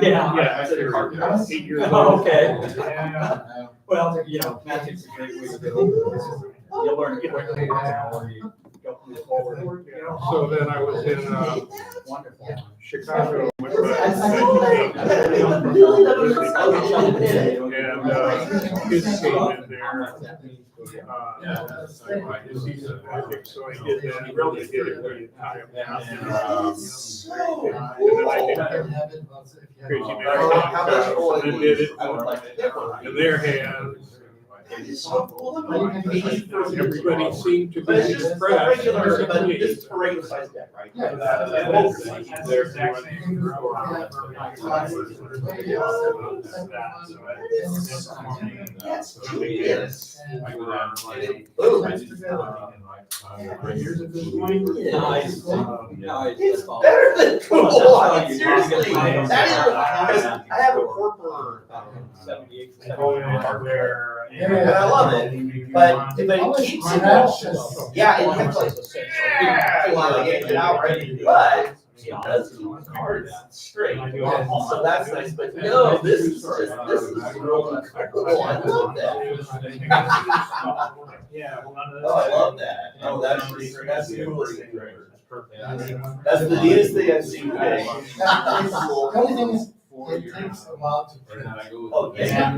Yeah. Yeah, I 8 years old. Oh, okay. Yeah. Well, you know, magic's a great way to get over this. You learn it quickly, or you go forward, you know. So then I was in Wonderful. Chicago with kids came in there. So I did that, really did it where you tie them down. And then I did Crazy Man and then did it in their hands. Everybody seemed to be impressed. This parade size deck, right? They're exact same. Nice. It's better than cool. Seriously, that is, because I have a corporate. 78. And I love it, but it keeps it all. Yeah, it keeps like, yank it out, right? But it does keep the cards straight. So that's nice, but no, this is really cool. I love that. Oh, I love that. Oh, that's the coolest thing. That's the neatest thing I've seen today. The only thing is, it takes a while to print. Oh, yeah.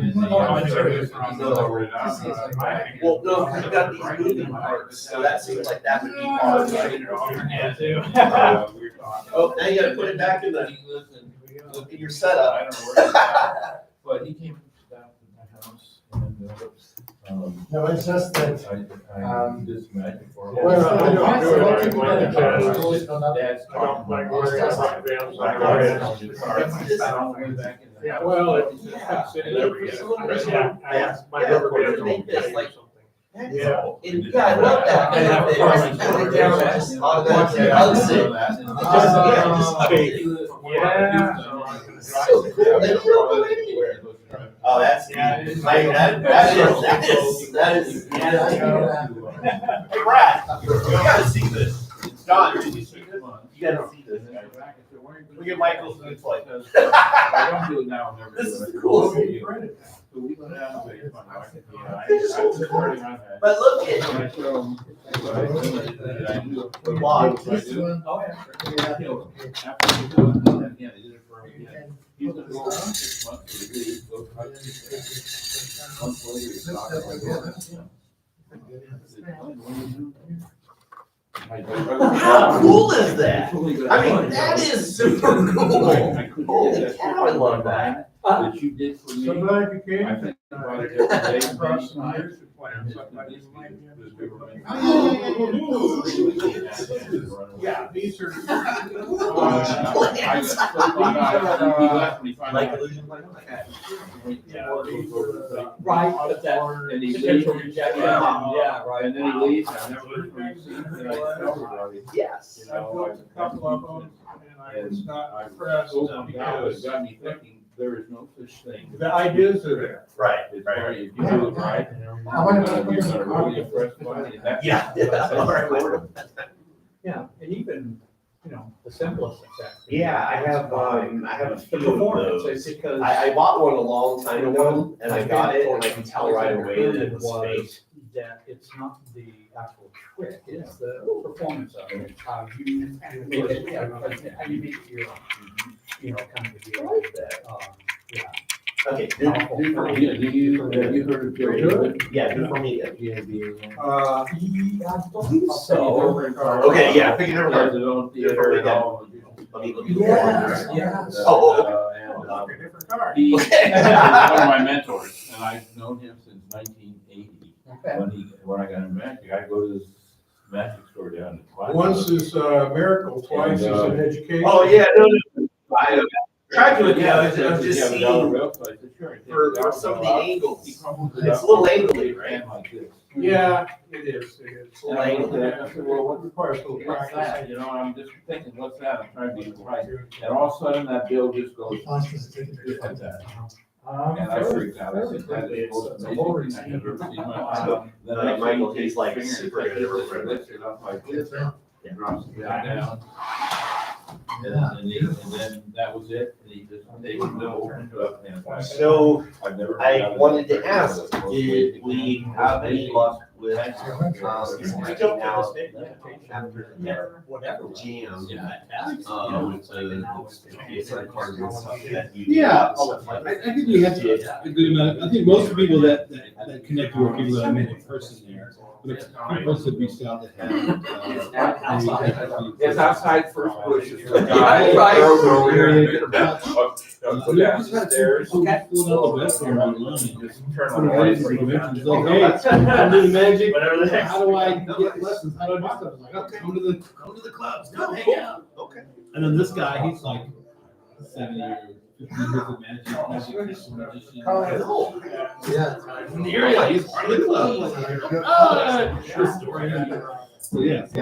Well, no, because you got these moving parts, so that seems like that would be hard, right? Oh, now you gotta put it back in your setup. But he came down to my house and, No, it's just that. I did some magic for him. Well, I don't do it. I like the jazz. Dad's I don't like wearing a rock band. Yeah, Well, it's my rubber band's all Make this like. something. Yeah, I love that. I have a It's coming down, on that, hugs it. So cool, they don't go anywhere. Oh, that's, that is. Hey, Brad, you gotta see this. John, did you see this? You gotta see this. Look at Michael's new play. I don't do it now. Never This do is it. the coolest thing. So we go down to But look at, I show him. I do. Wow. This one. Oh, yeah. After we do it, then again, they did it for him again. He's gonna go 6 months to the league, go try to do that. Months later, he's talking like, how cool is that? I mean, that is super cool. Holy cow, I love that. That you did for me. So glad you came. I think about it every day. Across some years to plan something like this. Yeah, these are. Like illusion plan? Right, but that And he potential leaves. rejection, yeah, right. And then he leaves, I never heard from him since, and I tell everybody, Yes. you I know, built a couple of them and I was not impressed now it because got me thinking, there is no such thing. the ideas are there. Right, It's right. right, if you do it right, you're gonna really impress somebody, and that's. Yeah. All right. Yeah, and even, you know, the simplest effect. Yeah, I have a The few of performance, those. it's because. I bought one a long time ago and I got it and I can tell right away that it was fake. That it's not the actual trick, it's the performance of it, how you make it, yeah, how you make it your, you know, kind of deal. Yeah. Okay, do for Have me. you heard of Jerry? Yeah, do for me. Yeah, I believe so. Okay, yeah, pick it up. Has its own theater and all. Let me Yes, yes. Oh, A different card. He is Okay. one of my mentors, and I've known him since 1980. Okay. When I got in magic, I go to this magic store down in Twilight. Once is a miracle, twice is an education. Oh, yeah, no. I tried to, Yeah, I was just seeing for some of the angles. It's a little angly, right? Like this. Yeah, it is, it is. And I looked at it, and I said, well, what requires a little practice? You know, and I'm just thinking, what's that? I'm trying to be right. And all of a sudden, that bill just goes just like that. And I freaked out. I said, that is the most amazing thing I've ever seen in my life. Then I Michael, take he's like his finger super and good at touches it. it, lifts it up like this, and drops it back down. and then that was it, and he just, they would go into a. So I've never. I wanted to ask, did we have any luck with, reaching out after the jam? To PSM cards and stuff that you. Yeah, I think we have a good amount, I think most of the people that connect were people that I met in person there. But a few folks that reached out that had. It's outside First Bush. It's the Yeah, guy. right. Over here. We just had Stairs. people fill out the web form online. Just turn Sort on of the raise lights. some conventions, like, hey, I'm doing magic, Whatever the heck. how do I get lessons, how do I do stuff? I'm like, oh, come to the clubs, come hang out. Okay. And then this guy, he's like 70 or 50 years of magic magician. Oh, Yeah. In the area, he's part of the club. Oh, sure story. So yeah, I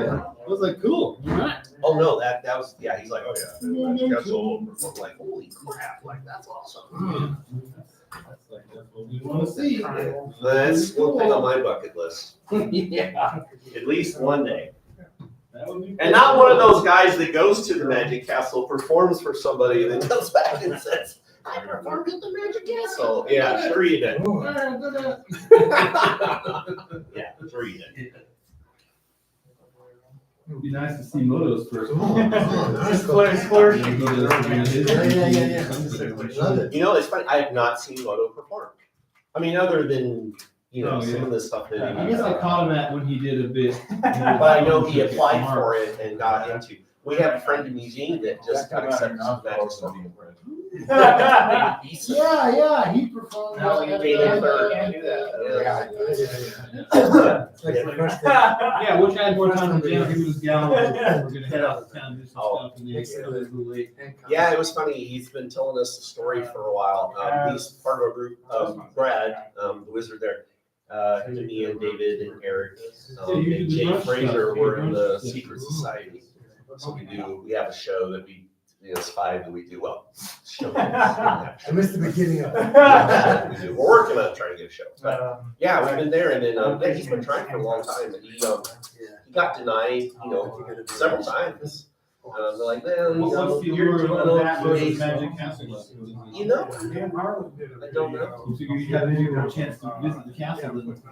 was like, cool, all right. Oh, no, that was, yeah, he's like, oh, yeah. That's all. I'm like, holy crap, like, that's awesome. That's what we want to see. That's one thing on my bucket list. Yeah. At least one day. That would be And not one of those guys that goes to the Magic Castle, performs for somebody, and then comes back and says, I performed at the Magic Castle. Yeah, sure you did. Yeah, sure you did. It would be nice to see Moto's first. Nice. Love it. You know, it's funny, I have not seen Moto perform. I mean, other than, you know, Oh, yeah. some of the stuff that I he. guess I caught him at when he did a bit. But I know he applied for it and got into. We have a friend in Eugene that just got accepted to the Magic Circle. Yeah, he performed. Now he came in third. It's like the first thing. Yeah, which I had more time to jam with his gal. We're gonna head out of town, do some Oh. stuff, and then it's a little late. Yeah, it was funny. He's been telling us the story for a while. He's part of a group, Brad, the wizard there. Him and me and David and Eric, and Jay Fraser were in the secret society. So we have a show that we, it's 5 that we do, well, show. I missed the beginning of it. We do. We're working on trying to get a show. But yeah, we've been there and then, yeah, he's been trying for a long time. And he got denied, several times. They're like, man, What's the you're allure doing of all that versus these. Magic Castle? You know, I I don't know. You figure you have a chance to visit the castle, then-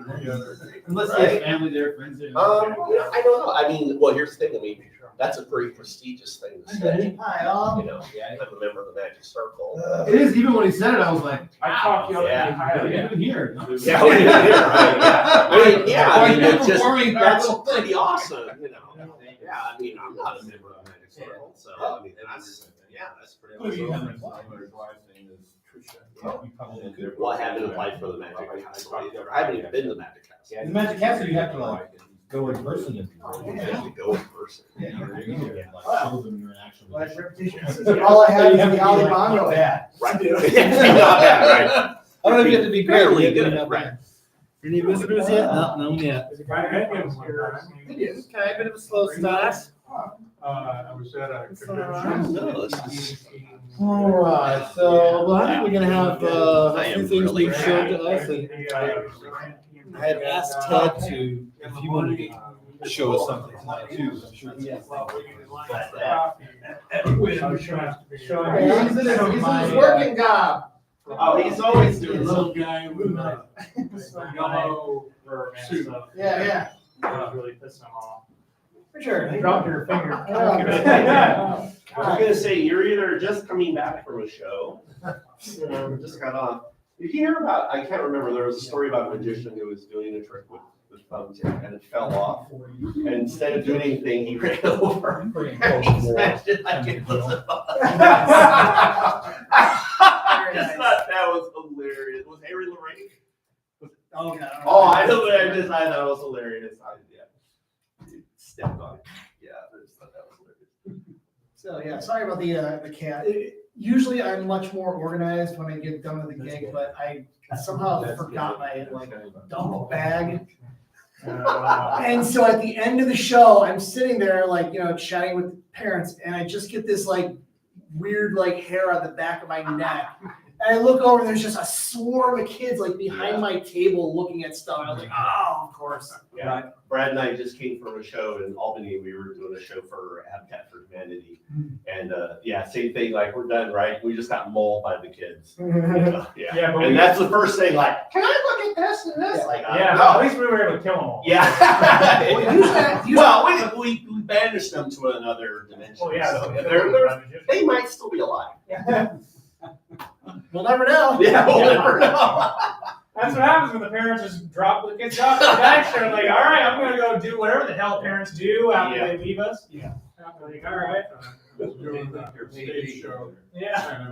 unless you Right. have family there, friends there. I don't know. I mean, well, here's the thing. I mean, that's a pretty prestigious thing to say. Hi, all. I'm a member of the Magic Circle. It is, even when he said it, I was like, I talked you up Yeah. pretty highly. even here. Yeah, we did, right, yeah. I mean, yeah, I mean, it's just, Performing that's that pretty awesome, Yeah, I mean, I'm not a member of the Magic Circle, so, I mean, that's pretty awesome. Well, I haven't applied for the Magic Castle either. I haven't even been to the Magic Castle. The Magic Castle, you have to like go in person. You have to go in person. Yeah, you're here, like, show them your actual. All I have is the Alibongo hat. Right. Not bad, right? I don't know if you have to be great. Fairly but you have to good, be not right. bad. Any visitors yet? No, none yet. It is. Okay, bit of a slow start. I was at a No, this convention. All right, so, well, I think we're gonna have, I a am few things really being shown to us, and I had asked Ted to, if he wanted to show us something tonight too, I'm sure. He's in his working job. Oh, he's always doing Little something. guy with a yellow suit. Yeah. That was really pissing him off. For sure. You dropped your finger. I was gonna say, you're either just coming back from a show, just got off. Did you hear about, I can't remember, there was a story about a magician who was doing a trick with thumbtack and it fell off. And instead of doing anything, he ran over and he smashed it like it was a I just thought that was hilarious. Was Harry Lorraine? Oh, no. Oh, I know, but I thought that was hilarious. He stepped on it. Yeah, I just thought that was hilarious. So, yeah, sorry about the cat. Usually I'm much more organized when I get done with the gig, but I somehow forgot my duffel bag. And so at the end of the show, I'm sitting there chatting with parents, and I just get this weird hair on the back of my neck. And I look over and there's just a swarm of kids like behind my table looking at stuff. I was like, oh, of course. Yeah, Brad and I just came from a show in Albany. We were doing a show for Habitat for Humanity. And yeah, same thing, like we're done, right? We just got mauled by the kids. Yeah. Yeah, but And that's the first thing, like, can I look at this and this? Like, yeah, no. at least we were able to kill them all. Yeah. Usually- Well, we banished them to another dimension. Well, yeah, So so they might still be alive. We'll never know. Yeah, we'll never know. That's what happens when the parents just drop the kids off the bench. They're like, all right, I'm going to go do whatever the hell parents do after they leave us. Yeah. Like, all right. Stage show. Yeah.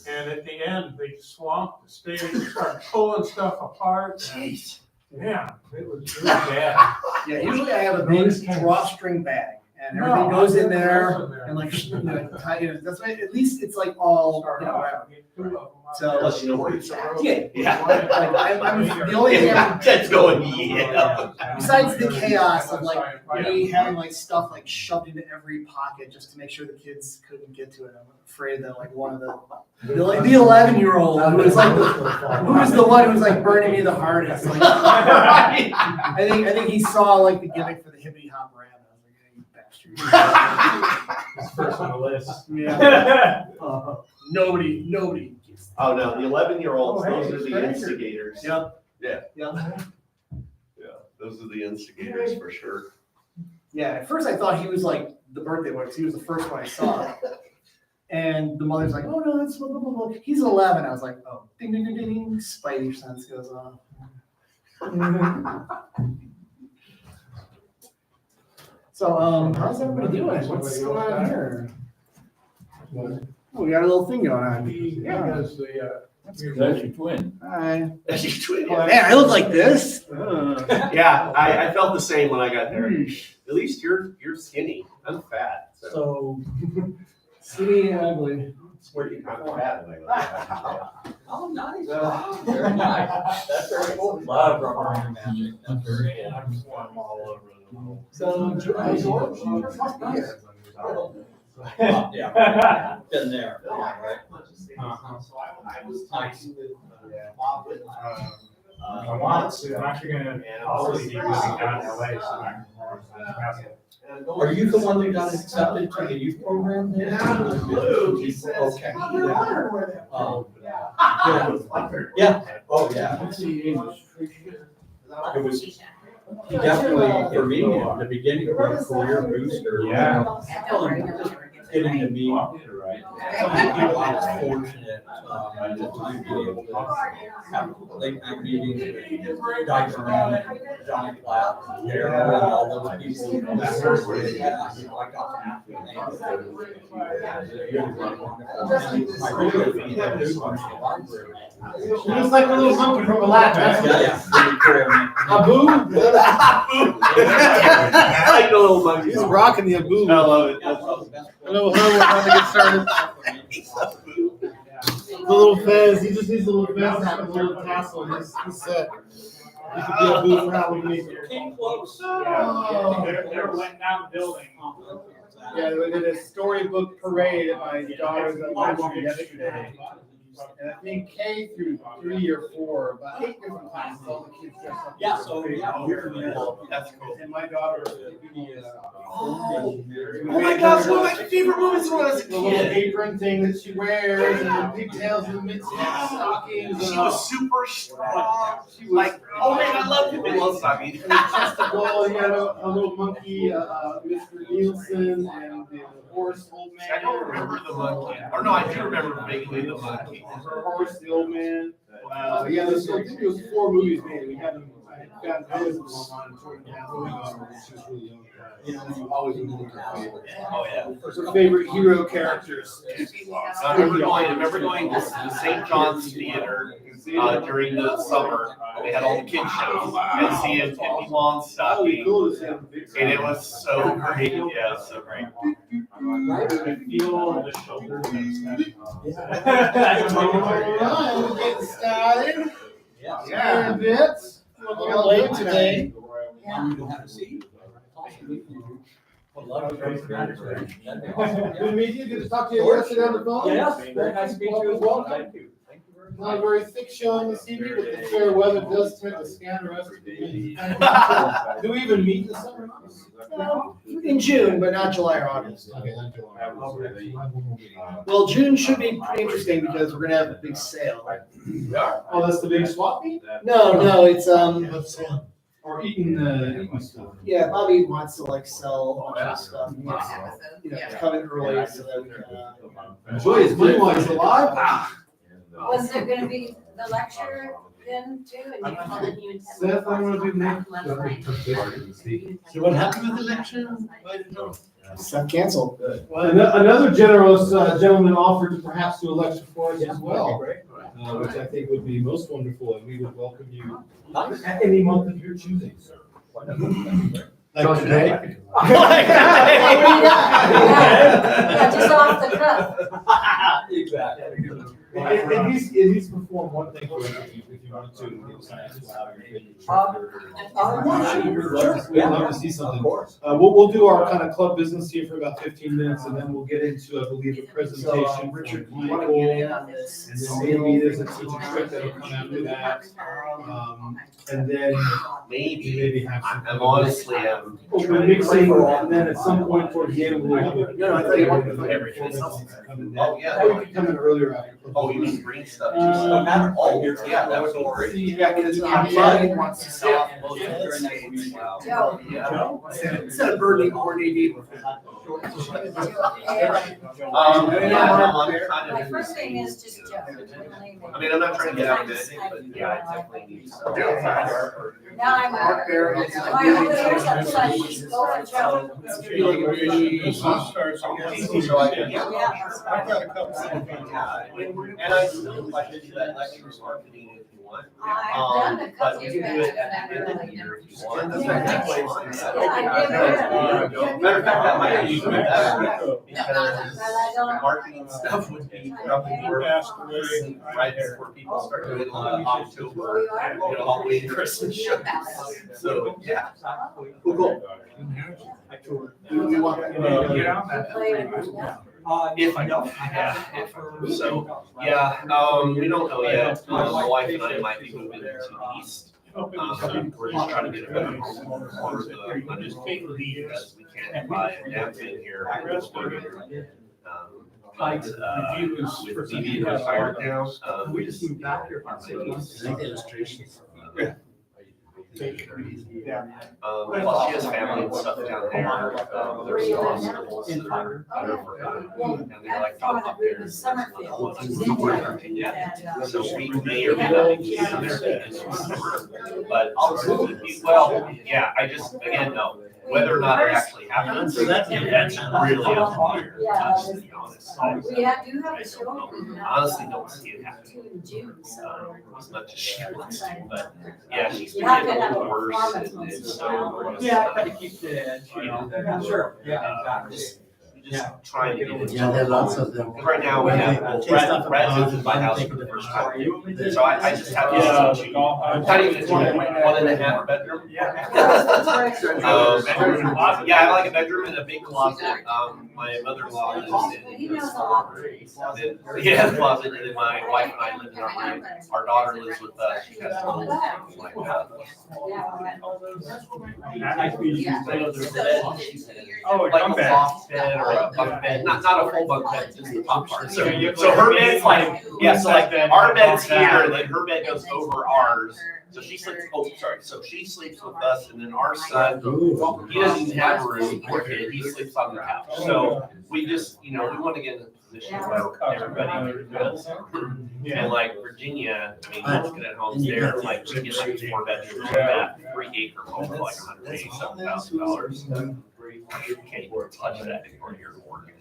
And at the end, they swamped the stage and started pulling stuff apart. Jeez. Yeah, it was bad. Yeah, usually I have a big drawstring bag and everything goes in there and like, that's why at least it's like all, whatever. So, Unless you know where it's at. yeah, like I'm the only thing Ted's going, yeah. besides the chaos of like me having like stuff like shoved into every pocket just to make sure the kids couldn't get to it. I'm afraid that like one of the 11-year-old who was like who was the one who was like burning me the hardest. Like, I think he saw like the gimmick for the hippity hop ram. I was like, hey, you bastard. It's first on the list. Yeah. Nobody gets that. Oh, no, the 11-year-olds, Oh, hey, those are the stranger. instigators. Yep. Yeah. Yep. Yeah, those are the instigators for sure. Yeah, at first I thought he was like the birthday boy because he was the first one I saw. And the mother's like, oh no, that's blah, blah, blah, blah. He's 11. I was like, oh, ding, ding, ding, ding, ding. Spidey sense goes on. So, how's everybody doing? What's going on here? Oh, we got a little thing going on. Yeah, because That's your twin. Hi. That's your twin. Man, I look like this. Yeah, I felt the same when I got there. At least you're skinny. I'm fat. So. Skinny and ugly. Where you I'm fat and I go. Oh, nice. Wow, very nice. That's very cool. Love rubber magic. That's very cool. I'm all over the So, Yeah, been there. Yeah, right. Nice. I want to. I'm actually going to probably be moving down to LA soon. Are you the one that got accepted to the youth program there? Okay. Yeah. Oh, yeah. It was definitely, for me, in the beginning of my career booster. Yeah. Getting to meet, right? I was fortunate, at the time, being able to have late night meetings with Diane, Johnny Platt, Daryl, and all those people. That were, yeah, you know, I got to have them. I really introduced them to the library. She looks like a little monkey from Aladdin. Yeah, pretty cool. Abu? I like the little monkey. He's rocking the Abu. I love it. Hello, we're about to get started. The little fez, he just needs a little fez and a little tassel. He's set. He could be a Abu for Halloween. Came close. They're letting down the building. Yeah, we did a storybook parade at my daughter's elementary yesterday. And I think K through 3 or 4, about 8 different times, all the kids dressed up. Yeah, so, yeah, we're there. That's cool. And my daughter, Oh my gosh, one of my favorite movies when I was a the little kid. apron thing that she wears, and the pigtails and the mitts and stockings. She was super strong. She was like, oh man, I love you. I love stockings. And just a goal, he had a little monkey, Mr. Nielsen, and the horse, old man. I don't remember the monkey. Or no, I do remember vaguely the monkey. Her horse, the old man. Yeah, there's, I think there was 4 movies made. We had them. I got those of them on Jordan Town. She was really young. You know, you always remember her favorite. Oh yeah. Her favorite hero characters. I remember going to the St. John's Theater during the summer. They had all the kids shows and seeing Pippi Longstocking. And it was so great. Yeah, so great. I feel the shoulders and Alright, we're getting started. Yeah. A bit. A little late today. You don't have a seat. Good to meet you. Good to talk to you yesterday on the phone. Yes, very nice to meet you as well. Thank you. Not a very thick showing this evening, but the fair weather does tend to scan the rest of the day. Do we even meet in the summer? Well, in June, but not July or August. Okay, not July. Well, June should be pretty interesting because we're gonna have a big sale. Oh, that's the big swap meet? No, it's, Or eating stuff? yeah, Bobby wants to like sell a bunch of stuff. He wants, come in early so that we can, Enjoy his money while he's alive. Was there gonna be the lecture then too? And you told him you would have- Seth, I'm gonna do next. So what happened with the lecture? Stuff canceled. Well, another generous gentleman offered to perhaps do a lecture for us as well, which I think would be most wonderful, and we would welcome you at any month of your choosing, sir. Like today? Yeah, just off the cuff. Exactly. At least perform one thing for us if you wanted to. Give us an answer how you're feeling. We'd love to see something. Of course. We'll do our kind of club business here for about 15 minutes, and then we'll get into, I believe, a So, presentation. Richard, from you wanna get in Michael, on this? and then maybe there's a teaching trip that'll come after that. And then maybe have some. I'm honestly, I'm We're mixing, and then at some point towards the end, we'll have a. No, I thought you wanted to- Oh, yeah. Or we could come in earlier after. Oh, you mean green stuff? No matter. Oh, yeah, that would be great. Yeah, because Bobby wants to sell off most of Very this. nice to meet you. Joe. Instead of burning coordinated. My first thing is just Joe. I mean, I'm not trying to get out of anything, but yeah, I definitely need some. Now I'm. Mark Barrett is- My whole ears are plugged. Go for Joe. So I can, yeah. I've got a couple. And I still like to do that lecture marketing if you want. I've done a But couple we of can do it that. at the end of the year if you want. Yeah, Matter of fact, that might be even better. But Because I don't. marketing stuff would be probably more right before people start doing October, you know, Halloween, Christmas shows. So, yeah. Cool. We want. If I don't, yeah, so, yeah, we don't know yet. My wife and I might be moving to the east. We're just trying to get a better home for the understanding because we can't buy a damn thing here. But, with Phoebe retired now, we just moved back here. Plus she has family and stuff down there. There's some hospitals that are and they like to up there. Summerfield. Yeah, so we may or may not be doing there. But, well, yeah, I just, again, no, whether or not it actually happens, that's really up in the air, to be honest. We do have a show. Honestly, don't see it happening. In June, so. As much as she wants to, but yeah, she's been You have to getting a have a little worse performance and once in a so while. we're just. Yeah, try to keep the edge, you know. Sure, yeah, exactly. Just trying to get into. Yeah, there are lots of them. Because right now we have, well, Brad moved in my house for the first time. So I just have this. Not even 1.5 bedroom. Yeah. Yeah, I like a bedroom and a big closet. My mother-in-law lives He in. knows a lot. Yeah, the closet, and then my wife and I live in our room. Our daughter lives with us. She has a little, like, Nice meeting you. oh, like a loft bed or a bunk bed, not a full bunk bed, just the top part. So her bed's like, yeah, so like our bed's here, and then her bed goes over ours. So she sleeps, so she sleeps with us, and then our son, he doesn't even have a room, poor kid, he sleeps on the couch. So we just, you know, we want to get in a position where everybody does. And like Virginia, I mean, looking at homes there, like we get like 4 bedrooms, that 3-acre home for like $187,000. You can't touch that anymore here in Oregon.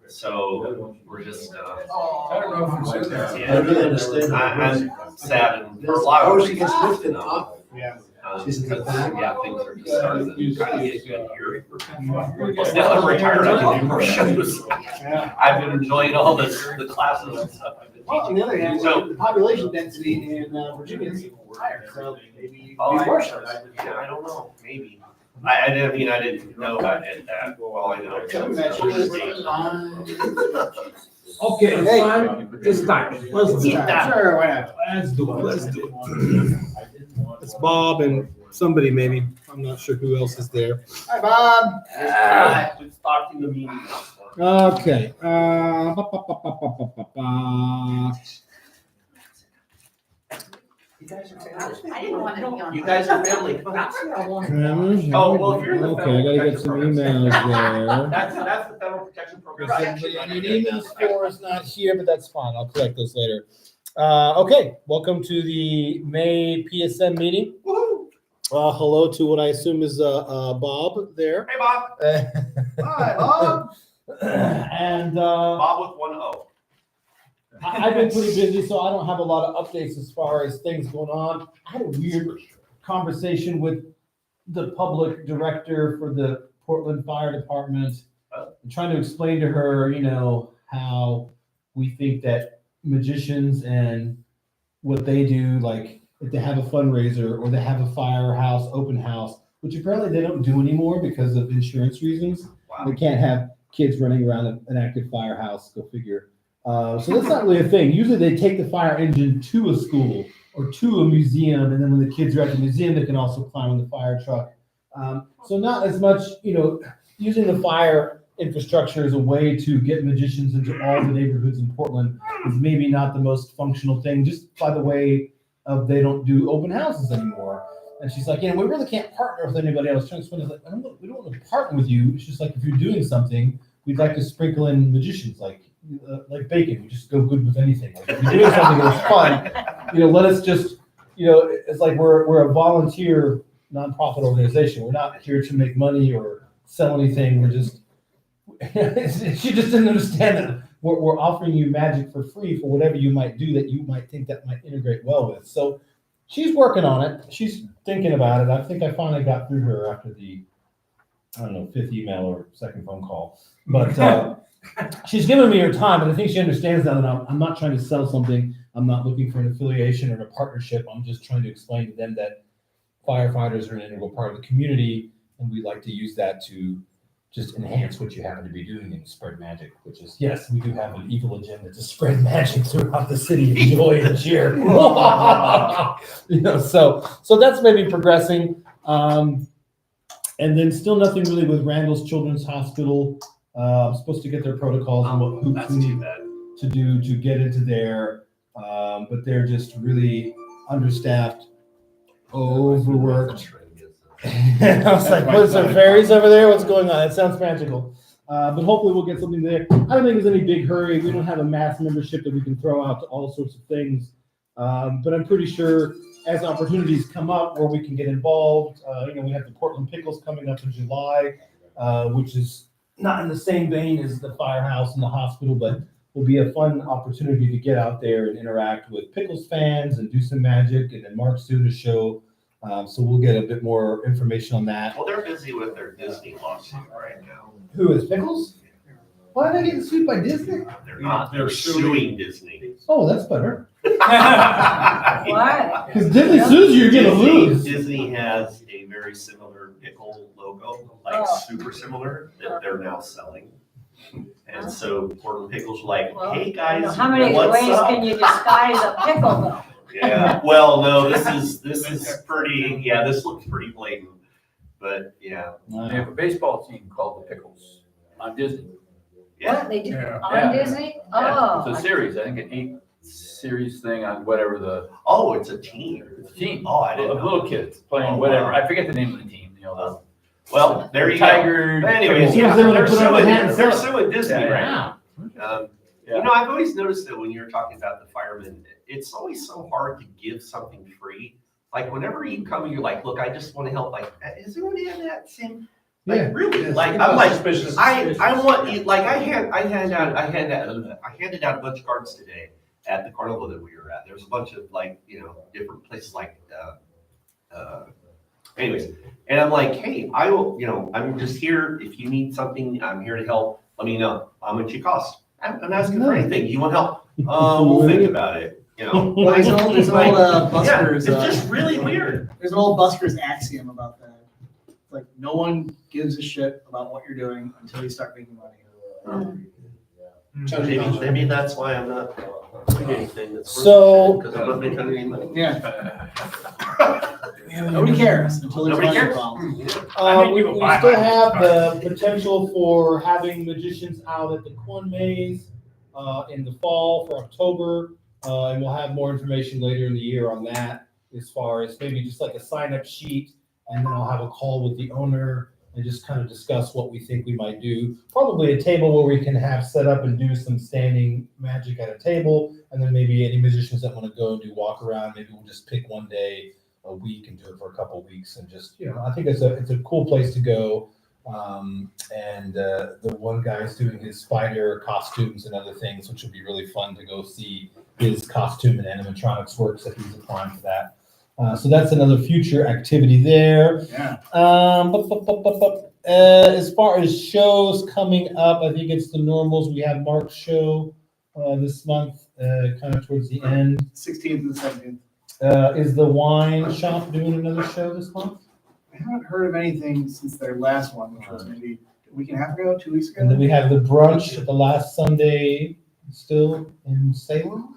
So we're just, I don't know if it's okay. yeah, I really understand. I'm sad and for a lot of Oh, she reasons, gets you lifted know, up. Yeah. She's in the because, back. yeah, things are just starting to kind of get good here. Well, now I'm retired, I can do more shows. I've been enjoying all the classes and stuff I've been Well, on teaching. the other hand, So- the population density in Virginia is higher, so maybe Oh, more shows. yeah, I don't know, maybe. I didn't know about it, well, I know. Okay, it's time. It's time. Let's do it. Sure, why not? Let's do it. Let's do it. It's Bob and somebody maybe. I'm not sure who else is there. Hi, Bob. We've talked in the meeting. Okay. You guys are I didn't want to be on. You guys are family. Oh, well, if you're in the okay, I gotta get federal some protection emails there. That's the federal protection program. Somebody I need emails for is not here, but that's fine. I'll collect those later. Okay, welcome to the May PSM meeting. Hello to what I assume is Bob there. Hey, Bob. Hi, Bob. And Bob with 1 O. I've been pretty busy, so I don't have a lot of updates as far as things going on. I had a weird conversation with the public director for the Portland Fire Department. I'm trying to explain to her, how we think that magicians and what they do, like if they have a fundraiser or they have a firehouse, open house, which apparently they don't do anymore because of insurance reasons. Wow. They can't have kids running around an active firehouse, go figure. So that's not really a thing. Usually they take the fire engine to a school or to a museum, and then when the kids are at the museum, they can also climb on the fire truck. So not as much, using the fire infrastructure as a way to get magicians into all the neighborhoods in Portland is maybe not the most functional thing, just by the way of they don't do open houses anymore. And she's like, we really can't partner with anybody else. Trying to explain, like, we don't want to partner with you. It's just like if you're doing something, we'd like to sprinkle in magicians, like bacon. We just go good with anything. Like if you're doing something that's fun, let us just, it's like we're a volunteer nonprofit organization. We're not here to make money or sell anything. We're just, she just didn't understand that we're offering you magic for free for whatever you might do that you might think that might integrate well with. So she's working on it. She's thinking about it. I think I finally got through her after the, fifth email or second phone call. But she's given me her time, and I think she understands now that I'm not trying to sell something. I'm not looking for an affiliation or a partnership. I'm just trying to explain to them that firefighters are an integral part of the community, and we'd like to use that to just enhance what you happen to be doing and spread magic, which is, yes, we do have an evil agenda to spread magic throughout the city of joy and cheer. So that's maybe progressing. And then still nothing really with Randall's Children's Hospital. I'm supposed to get their protocols and what That's who too need bad. to do to get into there. But they're just really understaffed, overworked. I was like, what is there, fairies over there? What's going on? It sounds magical. But hopefully we'll get something there. I don't think there's any big hurry. We don't have a mass membership that we can throw out to all sorts of things. But I'm pretty sure as opportunities come up where we can get involved, we have the Portland Pickles coming up in July, which is not in the same vein as the firehouse and the hospital, but will be a fun opportunity to get out there and interact with Pickles fans and do some magic. And then Mark's doing a show. So we'll get a bit more information on that. Well, they're busy with their Disney lawsuit right now. Who is Pickles? Why are they getting sued by Disney? They're not. They're suing Disney. Oh, that's better. Why? Because Disney sues you, you're gonna lose. Disney has a very similar pickle logo, like super similar, that they're now selling. And so Portland Pickles are like, hey guys, How many what's ways up? can you disguise a pickle though? Yeah, well, no, this is pretty, this looks pretty blatant, but yeah. They have a baseball team called the Pickles on Disney. Yeah. What, they do Yeah. on Disney? Yeah, Oh. it's a series, I think an 8-series thing on whatever the Oh, it's a team. team. Oh, I didn't Of know. little kids playing Oh, whatever. wow. I forget the name of the team. Well, there you go. Tiger. But anyways, Yeah, yeah, they wanna they're put on a hat and suing, they're sell suing Disney Yeah, right yeah. now. Yeah. I've always noticed that when you're talking about the firemen, it's always so hard to give something free. Like whenever you come and you're like, look, I just want to help. Like, is anybody have that same? Like, Yeah. really? Like, I'm like, I want you. Like, I handed out a bunch of cards today at the carnival that we were at. There's a bunch of different places like. Anyways, and I'm like, hey, I will. I'm just here. If you need something, I'm here to help. Let me know. How much it costs? I'm asking for anything. You want help? We'll think about it. Well, there's an old Yeah, Buskers. it's just really weird. There's an old Buskers axiom about that. Like, no one gives a shit about what you're doing until you start making money. Maybe that's why I'm not doing anything that's. So- Because I'm not making any money. Yeah. Nobody cares until there's Nobody money cares. involved. We people buy still my have cars. the potential for having magicians out at the corn maze in the fall for October. And we'll have more information later in the year on that, as far as maybe just like a sign-up sheet. And then I'll have a call with the owner and just kind of discuss what we think we might do. Probably a table where we can have set up and do some standing magic at a table. And then maybe any musicians that want to go and do walk around, maybe we'll just pick one day a week and do it for a couple of weeks and just, I think it's a cool place to go. The one guy's doing his spider costumes and other things, which would be really fun to go see his costume and animatronics works if he's applying for that. So that's another future activity there. Yeah. As far as shows coming up, I think it's the normals. We have Mark's show this month, kind of towards the end. 16th and 17th. Is the wine shop doing another show this month? I haven't heard of anything since their last one, which was maybe a week and a half ago, 2 weeks ago. And then we have the brunch the last Sunday still in Salem.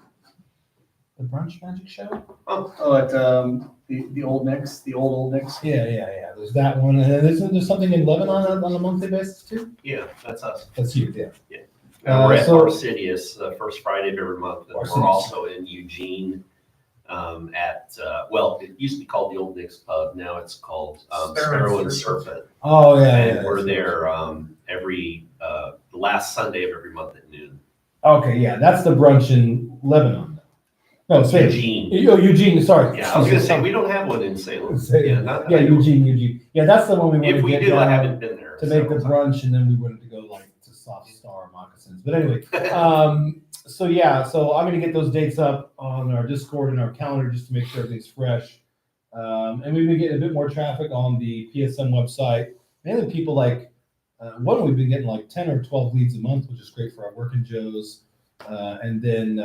The brunch magic show? Oh, at the old Nick's, the old Nick's. Yeah. There's that one. And then there's something in Lebanon on a monthly basis too? Yeah, that's us. That's you, yeah. We're at so- Arcidius, the first Friday of every month. And Arcidius. we're also in Eugene it used to be called the Old Nick's Pub. Now it's called Sparrow and Serpent. Oh, yeah. And we're there every the last Sunday of every month at noon. Okay, yeah, that's the brunch in Lebanon. No, Salem. Eugene. Oh, Eugene, sorry. Yeah, I was gonna say, we don't have one in Salem. Yeah, not that Yeah, I know. Eugene. Yeah, that's the one we want If to we get do, I down haven't been there. to make the several times. brunch, and then we wanted to go like to Soft Star moccasins. But anyway, so I'm gonna get those dates up on our Discord and our calendar just to make sure everything's fresh. And we've been getting a bit more traffic on the PSM website. Mainly people we've been getting like 10 or 12 leads a month, which is great for our working Joes. And then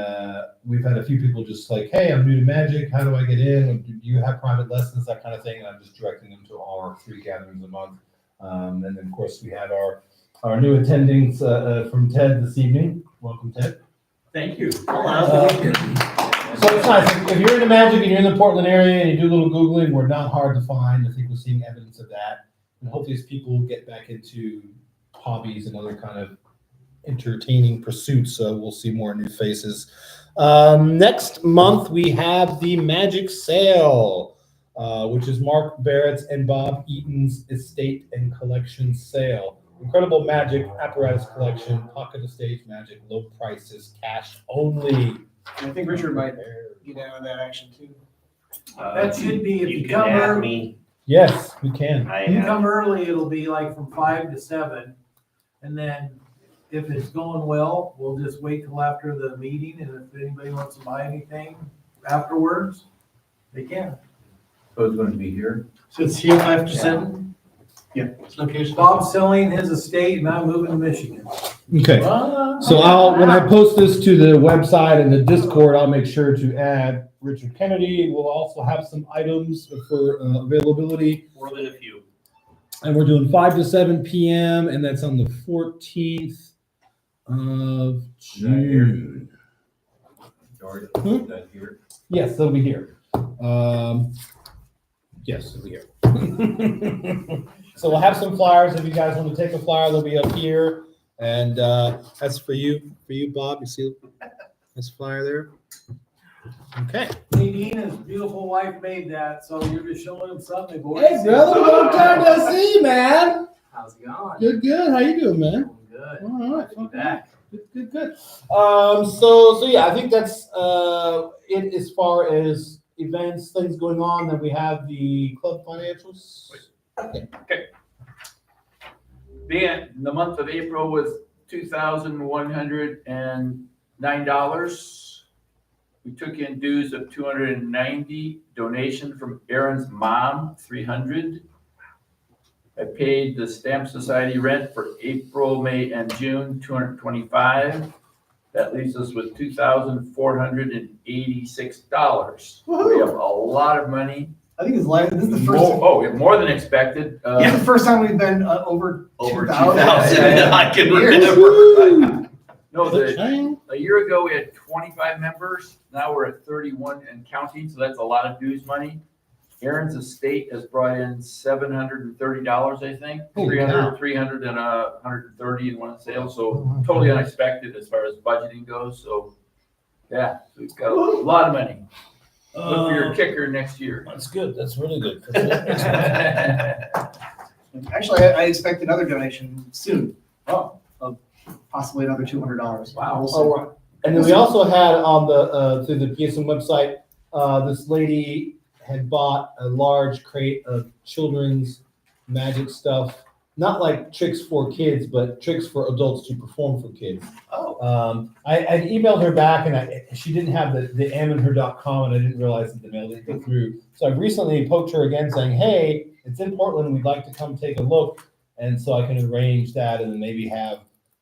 we've had a few people just like, hey, I'm new to magic. How do I get in? Do you have private lessons, that kind of thing? And I'm just directing them to our 3 gatherings a month. And then, of course, we have our new attendings from Ted this evening. Welcome, Ted. Thank you. So it's nice. If you're into magic and you're in the Portland area and you do a little Googling, we're not hard to find. I think we're seeing evidence of that. And hopefully as people get back into hobbies and other kind of entertaining pursuits, we'll see more new faces. Next month, we have the Magic Sale, which is Mark Barrett's and Bob Eaton's Estate and Collection Sale. Incredible magic apparatus collection, pocket of stage magic, low prices, cash only. I think Richard might get out of that action too. That should be, if you can come add early, me. Yes, we can. I if you have come early, it'll be like from 5 to 7. And then if it's going well, we'll just wait till after the meeting, and if anybody wants to buy anything afterwards, they can. So it's gonna be here? So it's here 5 to 7? Yeah. location. Bob's selling his estate and I'm moving to Michigan. Okay. So when I post this to the website and the Discord, I'll make sure to add Richard Kennedy. We'll also have some items for availability. More than a few. And we're doing 5 to 7 p.m. and that's on the 14th of June. That here. Yes, they'll be here. Yes, they'll be here. So we'll have some flyers. If you guys want to take a flyer, they'll be up here. And that's for you, Bob. You see this flyer there? Okay. Nadine, his beautiful wife, made that, so you're just showing him something. Hey, brother, long time no see, man. How's it going? Good. How you doing, man? Good. All right. Be back. Good. So yeah, I think that's it as far as events, things going on. Then we have the club financials. The month of April was $2,109. We took in dues of $290. Donation from Aaron's mom, $300. I paid the Stamp Society rent for April, May, and June, $225. That leaves us with $2,486. We have a lot of money I think this is the first. More than expected. This is the first time we've been over 2,000. I can remember. No, a year ago, we had 25 members. Now we're at 31 and counting, so that's a lot of dues money. Aaron's estate has brought in $730, I think. 300 and 130 in one sale, so totally unexpected as far as budgeting goes. So, yeah, so we've got a lot of money. Look for your kicker next year. That's good. That's really good. Actually, I expect another donation soon. Oh. Of possibly another $200. Wow. We'll see. Oh, right. And then we also had on the through the PSM website, this lady had bought a large crate of children's magic stuff, not like tricks for kids, but tricks for adults to perform for kids. Oh. I emailed her back and she didn't have the M in her.com and I didn't realize that the mail didn't go through. So I recently poked her again saying, hey, it's in Portland. We'd like to come take a look. And so I can arrange that and then maybe have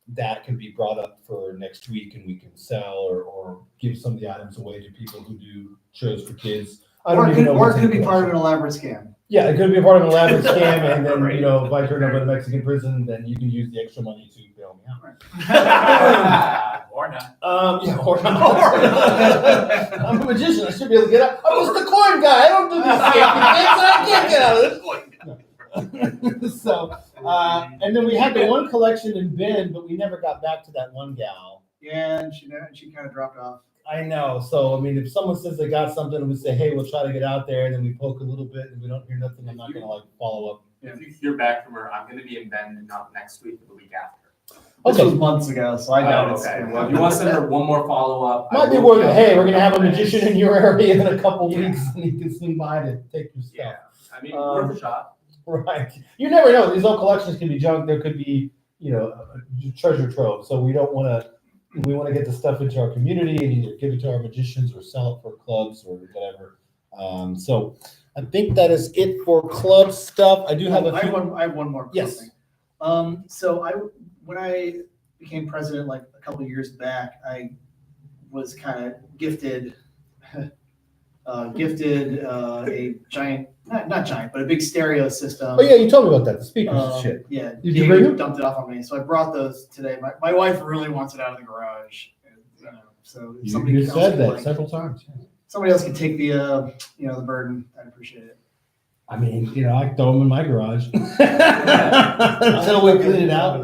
that can be brought up for next week and we can sell or give some of the items away to people who do shows for kids. Or it could be part of an elaborate scam. Yeah, it could be a part of an elaborate scam, and then if I turn up in a Mexican prison, then you can use the extra money to bail me out. Or not. Yeah, or not. I'm a magician. I should be able to get out. I was the corn guy. I don't do this scam. I can't get out of this. So, and then we had the one collection in Bend, but we never got back to that one gal. Yeah, and she kind of dropped off. I know. So, I mean, if someone says they got something and we say, hey, we'll try to get out there, and then we poke a little bit and we don't hear nothing, I'm not going to follow up. If you hear back from her, I'm going to be in Bend not next week, but the week after. This was months ago, so I doubt it's. Okay. Well, if you want to send her one more follow up, Might be worth it. Hey, we're going to have a magician in your area in a couple weeks and you can swing by to take your stuff. Yeah. I mean, worth a shot. Right. You never know. These old collections can be junk. There could be, a treasure trove. So we don't want to. We want to get the stuff into our community and either give it to our magicians or sell it for clubs or whatever. So I think that is it for club stuff. I do have I have one more. Yes. Thing. So when I became president like a couple of years back, I was kind of gifted a giant, not giant, but a big stereo system. Oh yeah, you told me about that. The speakers and shit. Yeah, Did you bring them? Dumped it off on me, so I brought those today. My wife really wants it out of the garage, so if somebody You else said could, that several times. Somebody else can take the the burden. I'd appreciate it. I mean, I can throw them in my garage until we clean it out.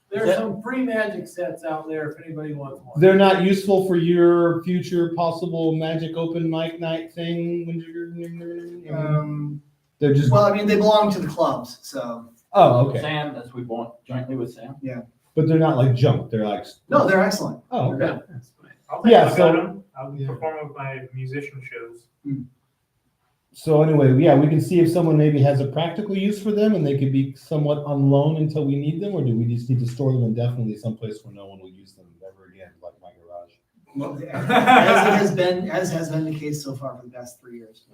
There's some free magic sets out there if anybody wants one. They're not useful for your future possible magic open mic night thing when you're. They're just. Well, I mean, they belong to the clubs, so. Oh, okay. Sam, as we bought jointly with Sam. Yeah. But they're not like junk. They're like. No, they're excellent. Oh, okay. I'll take a look at them. I'll perform with my musician shows. So anyway, yeah, we can see if someone maybe has a practical use for them and they could be somewhat on loan until we need them, or do we just need to store them indefinitely someplace where no one will use them ever again, like my garage? Well, as has been the case so far for the past 3 years.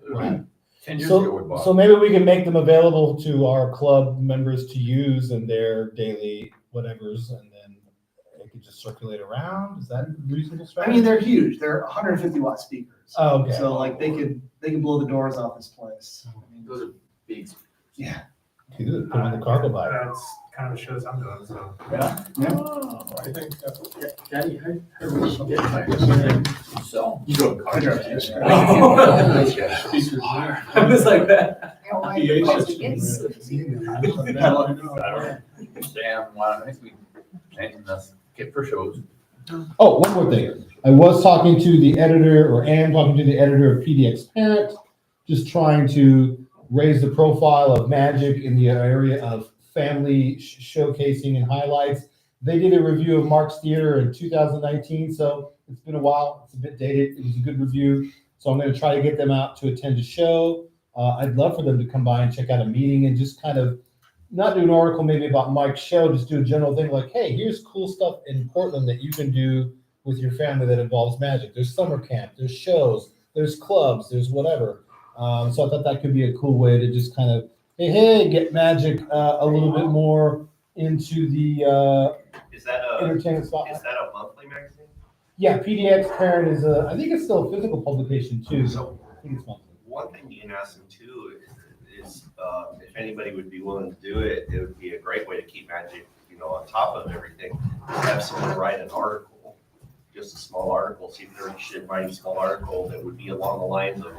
Right. 10 years ago we bought. So maybe we can make them available to our club members to use in their daily whatevers, and then they could just circulate around. Is that a reasonable I strategy? mean, they're huge. They're 150 watt speakers. Oh, okay. So like they can blow the doors off this place. I mean, Those are big. yeah. Good. Put them in the cargo bag. That's kind of the shows I'm doing, so. Yeah. I think that's. Daddy, how did she get So. You go car I was like that. Sam, why don't we change this kit for shows? Oh, one more thing. I was talking to the editor, or am talking to the editor of PDX Parent, just trying to raise the profile of magic in the area of family showcasing and highlights. They did a review of Mark's Theater in 2019, so it's been a while. It's a bit dated. It was a good review. So I'm going to try to get them out to attend a show. I'd love for them to come by and check out a meeting and just kind of not do an article maybe about Mike's show, just do a general thing like, hey, here's cool stuff in Portland that you can do with your family that involves magic. There's summer camp, there's shows, there's clubs, there's whatever. So I thought that could be a cool way to just kind of, hey, get magic a little bit more into the entertainment spot. Is that a monthly magazine? Yeah, PDX Parent is I think it's still a physical publication too. So I think it's monthly. one thing you can ask them too is if anybody would be willing to do it, it would be a great way to keep magic, on top of everything. Have someone write an article, just a small article. See if they're interested in writing a small article that would be along the lines of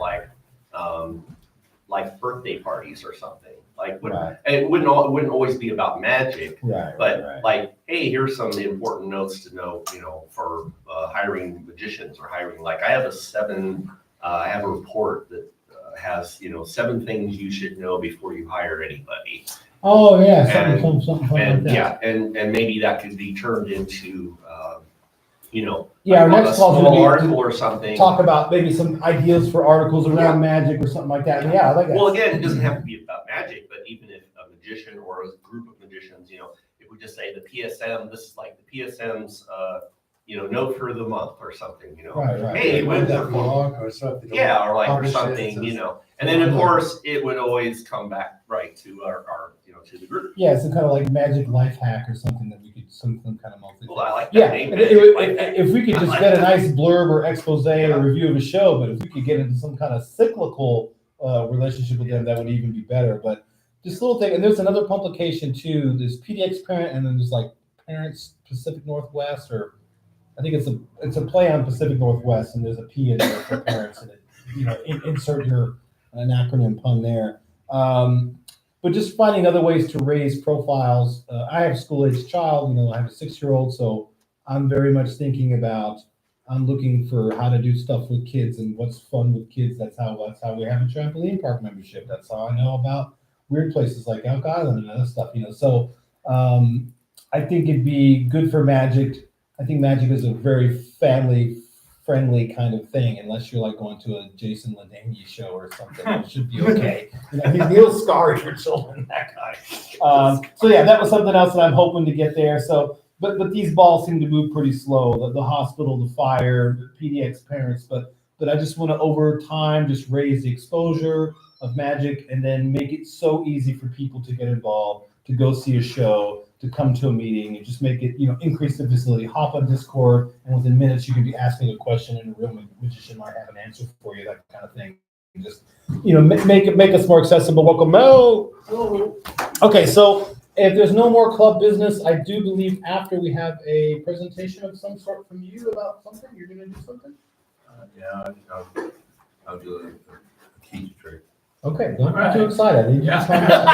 like birthday parties or something. Like, Right. and it wouldn't always be about magic, Right. but right. like, hey, here's some important notes to know, for hiring magicians or hiring. Like, I have a report that has 7 things you should know before you hire anybody. Oh yeah, And- something like And that. yeah, and maybe that could be turned into, Yeah, our like next a call's gonna small be article to or something. talk about maybe some ideas for articles around magic or something like that. Yeah, I like that. Well, again, it doesn't have to be about magic, but even if a magician or a group of magicians, if we just say the PSM, this is like the PSM's, note for the month or something, Right, right. Hey, when's the or something. yeah, or like or Publish it, something, so- and then of course it would always come back right to our to the group. Yeah, some kind of like magic life hack or something that we could some kind of monthly. Well, I like that Yeah, name. and Magic like that. if we could just I like get a that. nice blurb or expose or review of a show, but if we could get into some kind of cyclical relationship with them, that would even be better. But this little thing, and there's another publication too. There's PDX Parent, and then there's like Parents Pacific Northwest, or I think it's a play on Pacific Northwest, and there's a P in there for parents, and it, insert an acronym pun there. But just finding other ways to raise profiles. I have a school-age child, I have a 6-year-old, so I'm very much thinking about, I'm looking for how to do stuff with kids and what's fun with kids. That's how we have a trampoline park membership. That's how I know about weird places like Elk Island and other stuff, So I think it'd be good for magic. I think magic is a very family-friendly kind of thing, unless you're like going to a Jason Ladany show or something. It should be okay. He'll scar your children, that guy. So yeah, that was something else that I'm hoping to get there. So, but these balls seem to move pretty slow. The hospital, the fire, the PDX Parents, but I just want to over time just raise the exposure of magic and then make it so easy for people to get involved, to go see a show, to come to a meeting, and just make it, increase the facility. Hop on Discord, and within minutes you can be asking a question, and a real magician might have an answer for you, that kind of thing. And just, make us more accessible. Welcome, Mel. Okay, so if there's no more club business, I do believe after we have a presentation of some sort from you about something, you're going to do something. Yeah, I'll do a key trick. Okay, don't be too excited. You just calm down.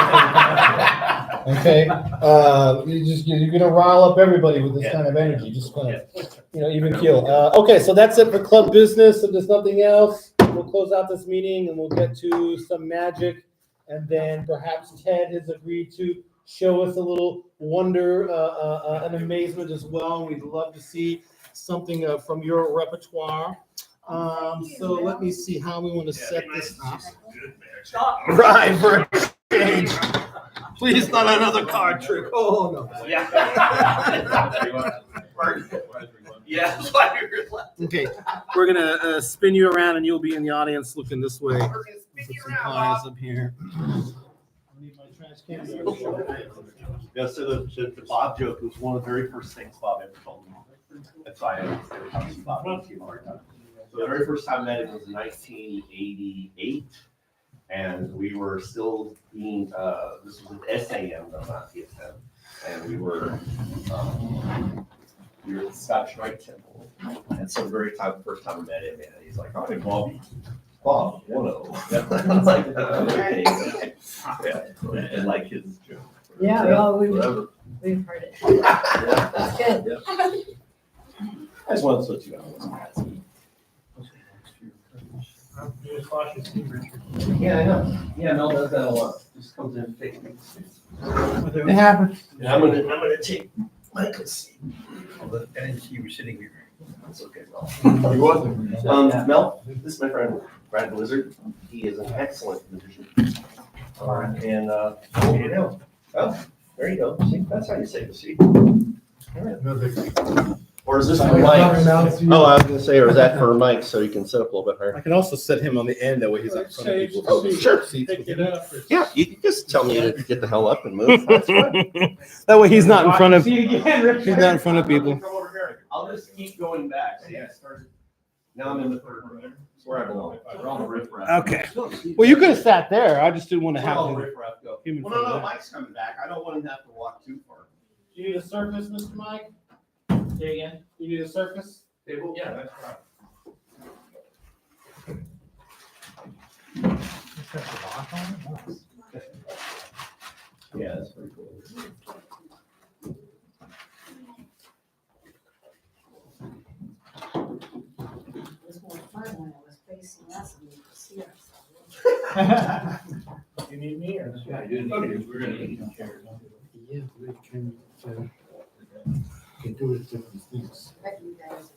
Okay, you're gonna rile up everybody with this kind of energy. Just kind of, even keel. Okay, so that's it for club business. If there's nothing else, we'll close out this meeting and we'll get to some magic, and then perhaps Ted has agreed to show us a little wonder and amazement as well. We'd love to see something from your repertoire. So let me see how we want to set this up. Right, for a change. Please, not another card trick. Oh, no. Yeah. Yeah. Okay, we're gonna spin you around, and you'll be in the audience looking this way. Put some pies up here. Yeah, so the Bob joke was one of the very first things Bob ever told me. That's why I always say Bob was a hard time. So the very first time I met him was in 1988, and we were still being, this was at SAM, though, not PSM, and we were at the Scottish Rite Temple, and so the first time I met him, and he's like, "Oh, hey, Bob, 1-0." I was like, okay. Yeah, and like his joke. Yeah, we've heard it. That's good. Yeah. I just wanted to switch you out. Yeah, I know. Yeah, Mel does that a lot. Just comes in and takes me. It happens. And I'm gonna take Michael's seat. I didn't see you were sitting here. That's okay, Mel. You wasn't. Mel, this is my friend Brad Blizzard. He is an excellent musician. And there you go. Oh, there you go. See, that's how you save a seat. All right. Or is this for Mike? Oh, I was gonna say, or is that for Mike so you can sit up a little bit higher? I can also set him on the end, that way he's up front of people. Oh, sure. Pick it up. Yeah, you can just tell me to get the hell up and move. That's fine. That way he's not in front of, See you again, Richard. he's not in front of people. I'll just keep going back. See, I started. Now I'm in the third row. It's where I belong. We're on the riffraff. Okay. Well, you could have sat there. I just didn't want to Where have all the to. riffraff go. Human Well, no, photo. Mike's coming back. I don't want him to have to walk too far. Do you need a surface, Mr. Mike? Say again? You need a surface? Table? Yeah, that's fine. Yeah, that's pretty cool. It was more fun when it was facing us and we could see ourselves. You need me or? Yeah, I do need it. We're gonna need some chairs. Yeah, we can do it different things. But you guys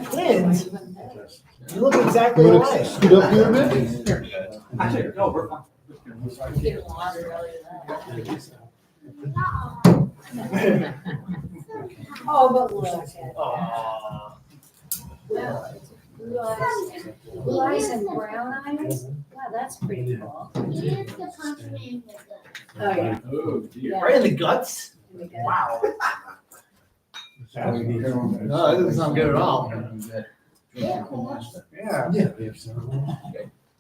Twins? You look exactly You wanna alike. scoot up here a bit? Actually, no, we're fine. get water earlier Oh, but look at that. Blue eyes and brown eyes? Wow, that's pretty cool. Oh, yeah. Oh, dear. Right in the guts? Wow. No, that doesn't sound good at all. Yeah. Yeah. Yeah, we have some.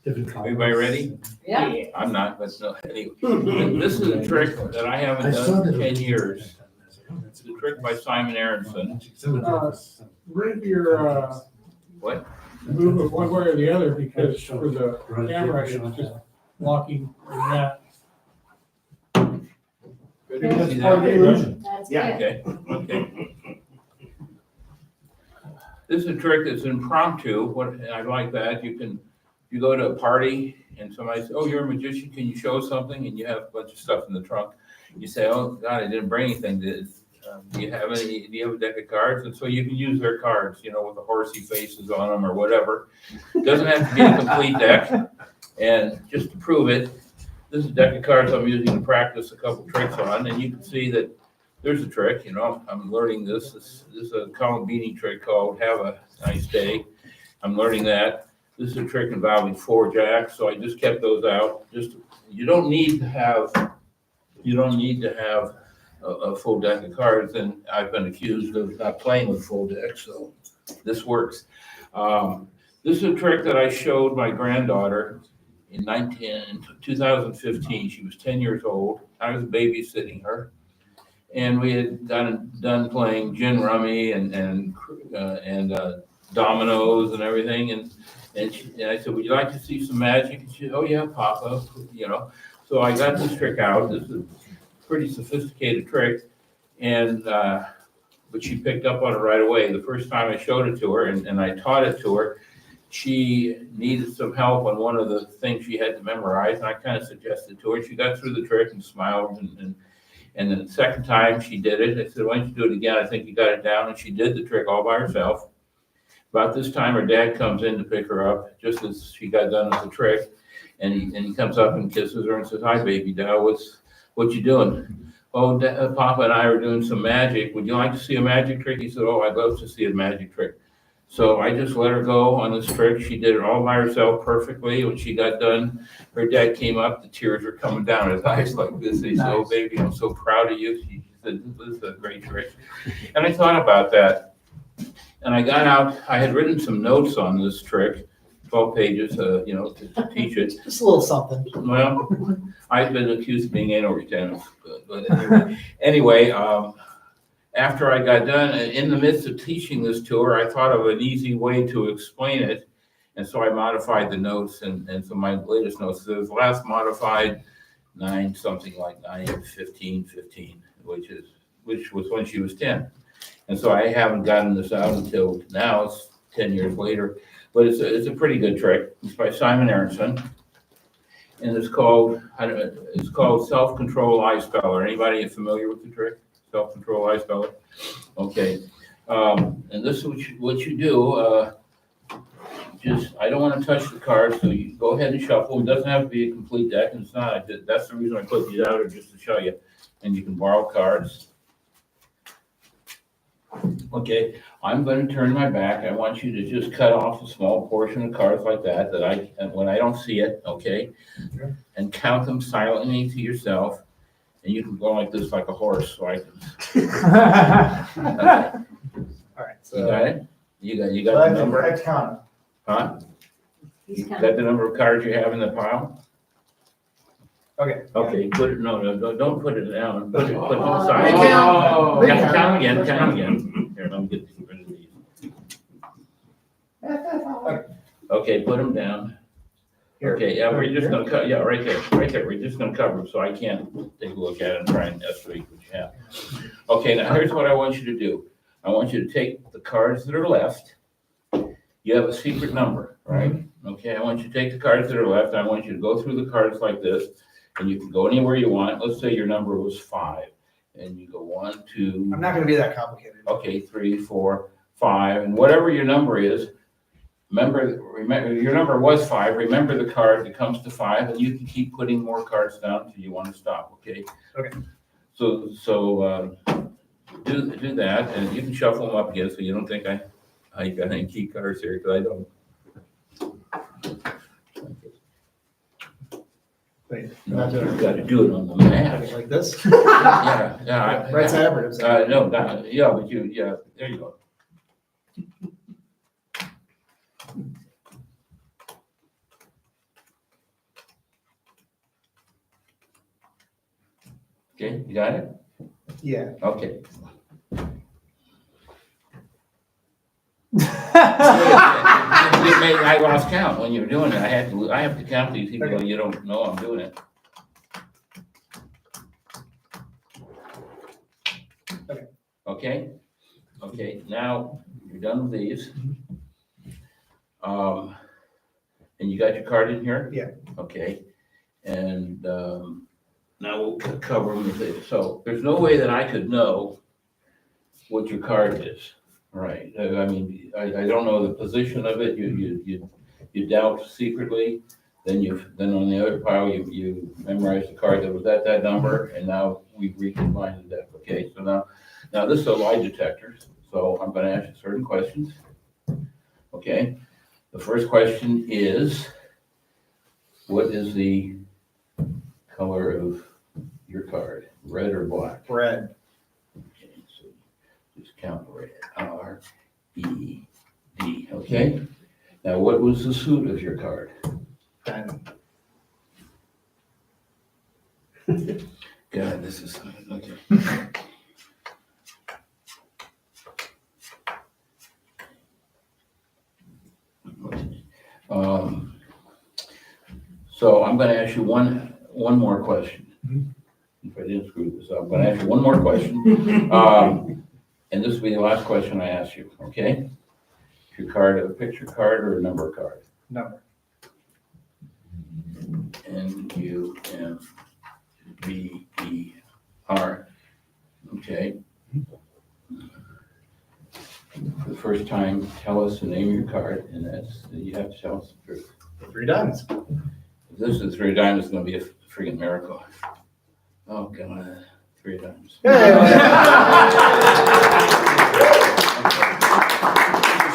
Different colors. Everybody ready? Yeah. I'm not, but no, anyway. This is a trick that I haven't done in 10 years. It's a trick by Simon Aronson. Move your, What? move it one way or the other because for the camera, it's just blocking that. Good. See part of the that? illusion. That's Yeah. good. Okay. This is a trick that's impromptu. What, I like that. You go to a party and somebody says, oh, you're a magician, can you show something? And you have a bunch of stuff in the trunk. You say, oh, God, I didn't bring anything. Do you have a deck of cards? And so you can use their cards, with the horsey faces on them or whatever. Doesn't have to be a complete deck. And just to prove it, this is a deck of cards I'm using to practice a couple tricks on. And you can see that there's a trick, I'm learning this. This is a Columbini trick called Have a Nice Day. I'm learning that. This is a trick involving 4 jacks, so I just kept those out. You don't need to have a full deck of cards, and I've been accused of not playing with full decks, so this works. This is a trick that I showed my granddaughter in 2015. She was 10 years old. I was babysitting her, and we had done playing gin rummy and dominoes and everything, and I said, would you like to see some magic? And she said, oh yeah, Papa, So I got this trick out. This is a pretty sophisticated trick, but she picked up on it right away. The first time I showed it to her and I taught it to her, she needed some help on one of the things she had to memorize, and I kind of suggested to her. She got through the trick and smiled, and then the second time she did it, I said, why don't you do it again? I think you got it down, and she did the trick all by herself. About this time, her dad comes in to pick her up, just as she got done with the trick, and he comes up and kisses her and says, hi, baby doll, what you doing? Oh, Papa and I are doing some magic. Would you like to see a magic trick? He said, oh, I'd love to see a magic trick. So I just let her go on this trick. She did it all by herself perfectly. When she got done, her dad came up, the tears were coming down his eyes like this. He said, oh, baby, I'm so proud of you. She said, this is a great trick. And I thought about that. And I got out, I had written some notes on this trick, 12 pages, to teach it. Just a little something. Well, I've been accused of being anal retentive, but anyway, after I got done, in the midst of teaching this to her, I thought of an easy way to explain it. And so I modified the notes, and so my latest notes, it was last modified 9/15/15, which was when she was 10. And so I haven't gotten this out until now. It's 10 years later, but it's a pretty good trick. It's by Simon Aronson, and it's called Self-Control Eye Speller. Anybody familiar with the trick? Self-Control Eye Speller. Okay, and this is what you do. I don't want to touch the cards, so you go ahead and shuffle. It doesn't have to be a complete deck, and it's not. That's the reason I put these out, or just to show you. And you can borrow cards. Okay, I'm going to turn my back. I want you to just cut off a small portion of cards like that when I don't see it, okay? And count them silently to yourself. and you can go like this like a horse, so I can. All right, You so. got it? You So got I the have to- I number? have to count 'em. Huh? He's You kind got the number of cards you have in the pile? Okay. Okay, put it, no, don't put it down. Put it Okay. to the They side. count. They Count count. again, count again. Here, let me get rid of these. Okay, put them down. Here. Okay, yeah, we're just gonna cut, yeah, right there, we're just gonna cover them, so I can't take a look at it and try and estimate what you have. Okay, now here's what I want you to do. I want you to take the cards that are left. You have a secret number, right? Okay, I want you to take the cards that are left, I want you to go through the cards like this, and you can go anywhere you want. Let's say your number was 5, and you go 1, 2. I'm not gonna be that complicated. Okay, 3, 4, 5, and whatever your number is, remember, your number was 5, remember the card that comes to 5, and you can keep putting more cards down until you want to stop, okay? Okay. So, do that, and you can shuffle them up again, so you don't think I got any key cards here, because I don't. Wait, No, you gotta do it on the map. like this? Yeah. Right side up or left side? No, yeah, but there you go. Okay, you got it? Yeah. Okay. I lost count when you were doing it. I have to count these even though you don't know I'm doing it. Okay? Okay, now you're done with these. And you got your card in here? Yeah. Okay, and, now we'll cover them with it. So there's no way that I could know what your card is, right? I mean, I don't know the position of it. You doubt secretly, then on the other pile, you memorize the card that was at that number, and now we've recombined the deck, okay? So now this is a lie detector, so I'm gonna ask you certain questions, okay? The first question is, what is the color of your card, red or black? Red. Okay, so just count red, R-E-D, okay? Now, what was the suit of your card? Diamond. God, this is, okay. So I'm gonna ask you one more question. If I didn't screw this up, I'm gonna ask you one more question. And this will be the last question I ask you, okay? Is your card a picture card or a number card? Number. N-U-M-B-E-R, okay? For the first time, tell us the name of your card, and you have to tell us the truth. 3 diamonds. If this is 3 diamonds, it's gonna be a freaking miracle. Oh, God, 3 diamonds.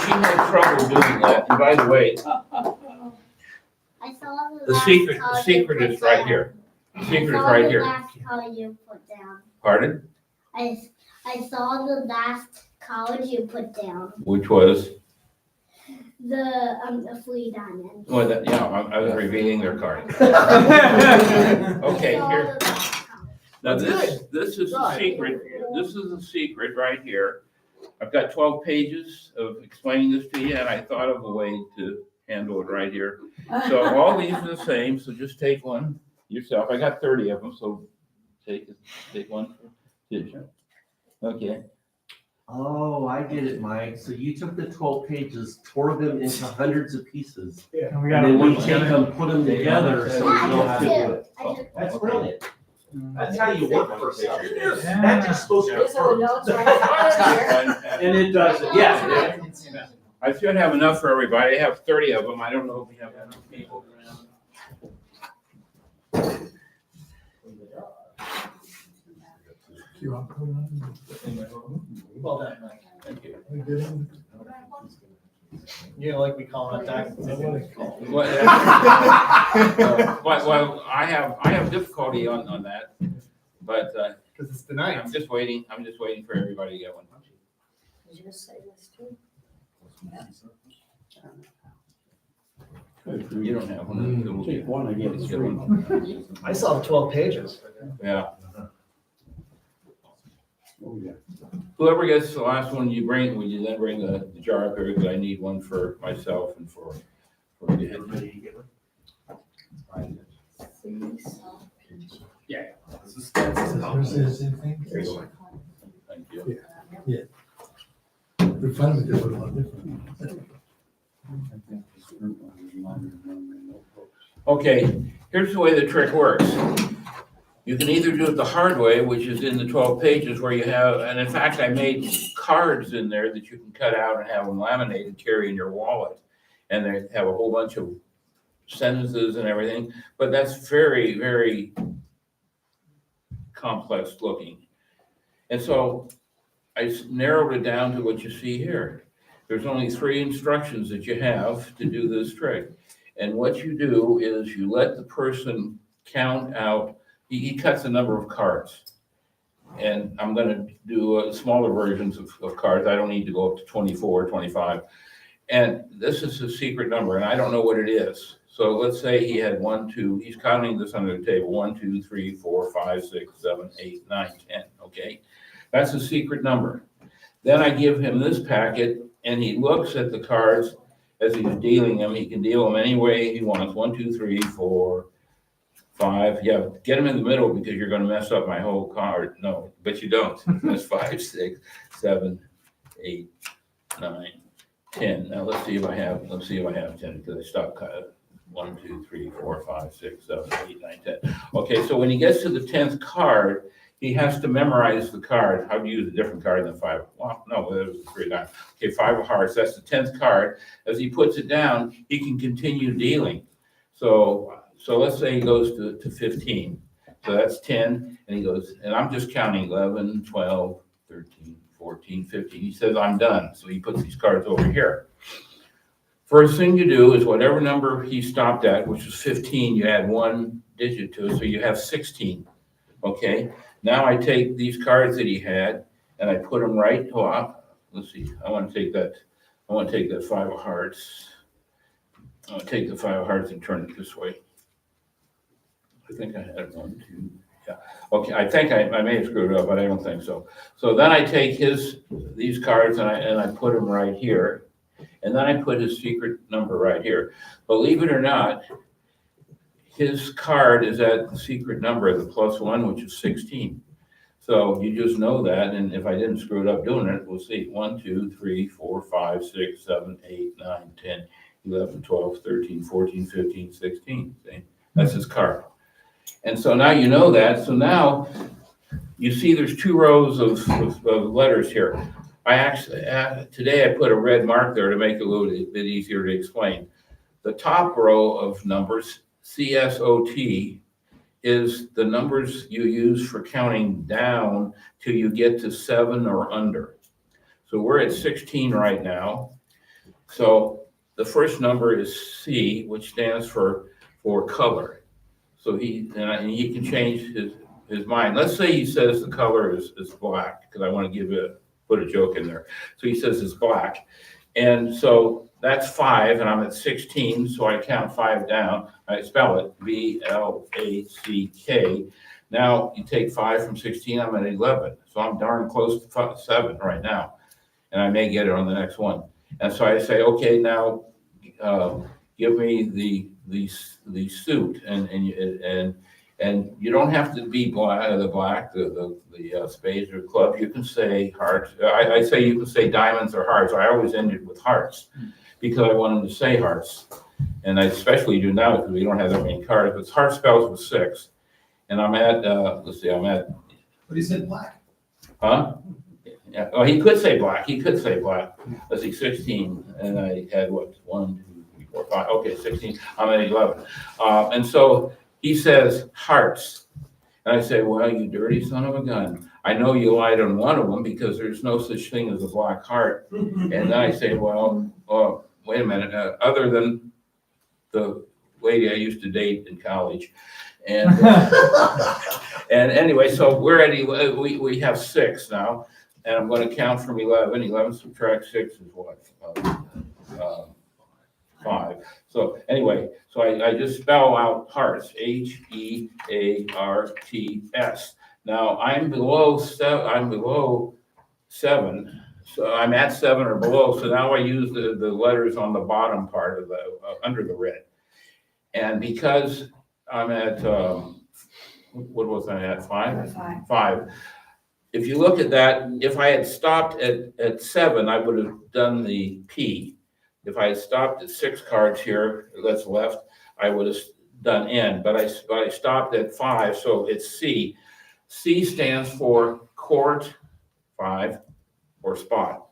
She had trouble doing that, and by the way, I saw the secret is right here. The secret is right here. Last card you put down. Pardon? I saw the last card you put down. Which was, The 3 diamonds. well, I was revealing their card. I Okay, saw here, the last card. now this is the secret, this is the secret right here. I've got 12 pages of explaining this to you, and I thought of a way to handle it right here. So all these are the same, so just take one yourself. I got 30 of them, so take one. Okay. Oh, I get it, Mike. So you took the 12 pages, tore them into hundreds of pieces. Yeah. And then we take them, put them together so we know how to do it. I took That's brilliant. That's how you work for stuff. Yeah. That's just supposed to So the notes right And it does it, yeah. I should have enough for everybody. I have 30 of them. I don't know if we have enough people. Well done, Mike. Thank you. You know, like we call it diamond. Well, I have difficulty on that but, Cause it's the ninth. I'm just waiting for everybody to get one. Did you say this too? You don't have one. Take one, I get Get three. one. I saw 12 pages. Yeah, Oh, yeah. whoever gets the last one you bring, will you then bring the jar up here, because I need one for myself and for you. Yeah. Yours is the same thing? There you go. Thank you. The fun of it is a lot different. Okay, here's the way the trick works. You can either do it the hard way, which is in the 12 pages where you have, and in fact, I made cards in there that you can cut out and have them laminated, carry in your wallet. And they have a whole bunch of sentences and everything, but that's very, very complex looking. And so I narrowed it down to what you see here. There's only 3 instructions that you have to do this trick. And what you do is you let the person count out, he cuts a number of cards. And I'm gonna do smaller versions of cards. I don't need to go up to 24, 25. And this is a secret number, and I don't know what it is. So let's say he had 1, 2, he's counting this under the table, 1, 2, 3, 4, 5, 6, 7, 8, 9, 10, okay? That's a secret number. Then I give him this packet, and he looks at the cards as he's dealing them. He can deal them any way he wants, 1, 2, 3, 4, 5. Yeah, get them in the middle because you're gonna mess up my whole card. No, but you don't. That's 5, 6, 7, 8, 9, 10. Now let's see if I have 10 because I stopped 1, 2, 3, 4, 5, 6, 7, 8, 9, 10. Okay, so when he gets to the 10th card, he has to memorize the card. How do you use a different card than 5? Well, no, that was 3 times. Okay, 5 of hearts, that's the 10th card. As he puts it down, he can continue dealing. So let's say he goes to 15. So that's 10, and he goes, and I'm just counting 11, 12, 13, 14, 15. He says, I'm done. So he puts these cards over here. First thing you do is whatever number he stopped at, which was 15, you add 1 digit to it, so you have 16. Okay, now I take these cards that he had and I put them right, let's see, I want to take that 5 of hearts. I'll take the 5 of hearts and turn it this way. I think I had 1, 2, yeah. Okay, I think I may have screwed it up, but I don't think so. So then I take these cards and I put them right here. And then I put his secret number right here. Believe it or not, his card is at the secret number, the +1, which is 16. So you just know that, and if I didn't screw it up doing it, we'll see. 1, 2, 3, 4, 5, 6, 7, 8, 9, 10, 11, 12, 13, 14, 15, 16. See? That's his card. And so now you know that. So now you see there's 2 rows of letters here. I actually, today I put a red mark there to make it a little bit easier to explain. The top row of numbers, CSOT, is the numbers you use for counting down till you get to 7 or under. So we're at 16 right now. So the first number is C, which stands for color. So he can change his mind. Let's say he says the color is black, because I want to put a joke in there. So he says it's black. And so that's 5, and I'm at 16, so I count 5 down. I spell it, B-L-A-C-K. Now you take 5 from 16, I'm at 11. So I'm darn close to 7 right now. And I may get it on the next one. And so I say, okay, now give me the suit, and you don't have to be the spades or clubs. You can say hearts. I say you can say diamonds or hearts. I always ended with hearts because I want them to say hearts, and I especially do now because we don't have that many cards. But heart spells with 6, and I'm at let's see, I'm at. But he said black. Huh? Yeah. Well, he could say black. Let's see, 16, and I had what? 1, 2, 3, 4, 5. Okay, 16. I'm at 11, and so he says hearts. And I say, well, you dirty son of a gun. I know you lied on one of them because there's no such thing as a black heart. And then I say, well, wait a minute. Other than the lady I used to date in college, And, and anyway, so we're at, we have 6 now, and I'm gonna count from 11. 11 subtract 6 is what? 5. So anyway, so I just spell out hearts, HEARTS. Now I'm below 7, so I'm at 7 or below. So now I use the letters on the bottom part of the under the red. And because I'm at what was I at 5? 5. If you look at that, if I had stopped at 7, I would have done the P. If I had stopped at 6 cards here, that's left, I would have done N, but I stopped at 5, so it's C. C stands for court, 5, or spot,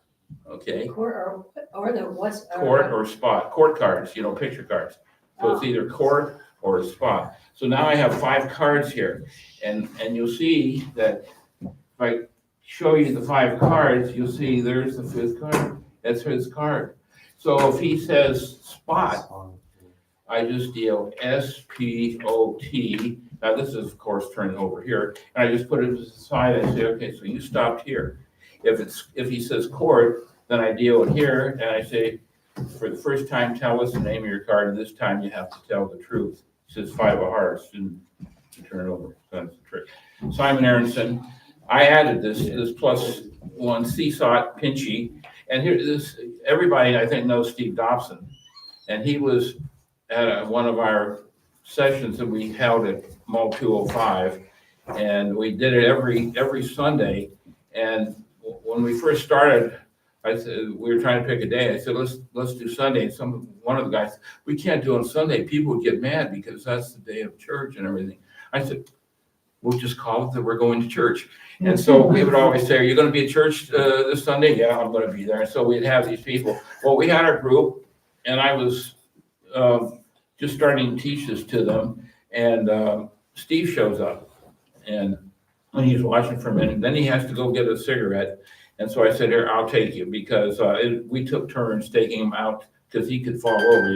okay? Or the what's? Court or spot, court cards, picture cards. So it's either court or a spot. So now I have 5 cards here, and you'll see that if I show you the 5 cards, you'll see there's the 5th card. That's his card. So if he says spot, I just deal S-P-O-T. Now this is, of course, turned over here, and I just put it to the side. I say, okay, so you stopped here. If he says court, then I deal it here, and I say, for the first time, tell us the name of your card, and this time you have to tell the truth. It says 5 of hearts, and you turn it over. That's the trick. Simon Aronson, I added this +1 seesaw pinchy, and here everybody I think knows Steve Dobson, and he was at one of our sessions that we held at Mall 205, and we did it every Sunday. And when we first started, I said we were trying to pick a day. I said let's do Sunday. And one of the guys, we can't do it on Sunday. People would get mad because that's the day of church and everything. I said, we'll just call it that we're going to church. And so we would always say, are you going to be at church this Sunday? Yeah, I'm going to be there. And so we'd have these people. Well, we had our group, and I was just starting to teach this to them. And Steve shows up, and he's watching for a minute. Then he has to go get a cigarette. And so I said, here, I'll take you, because we took turns taking him out because he could fall over,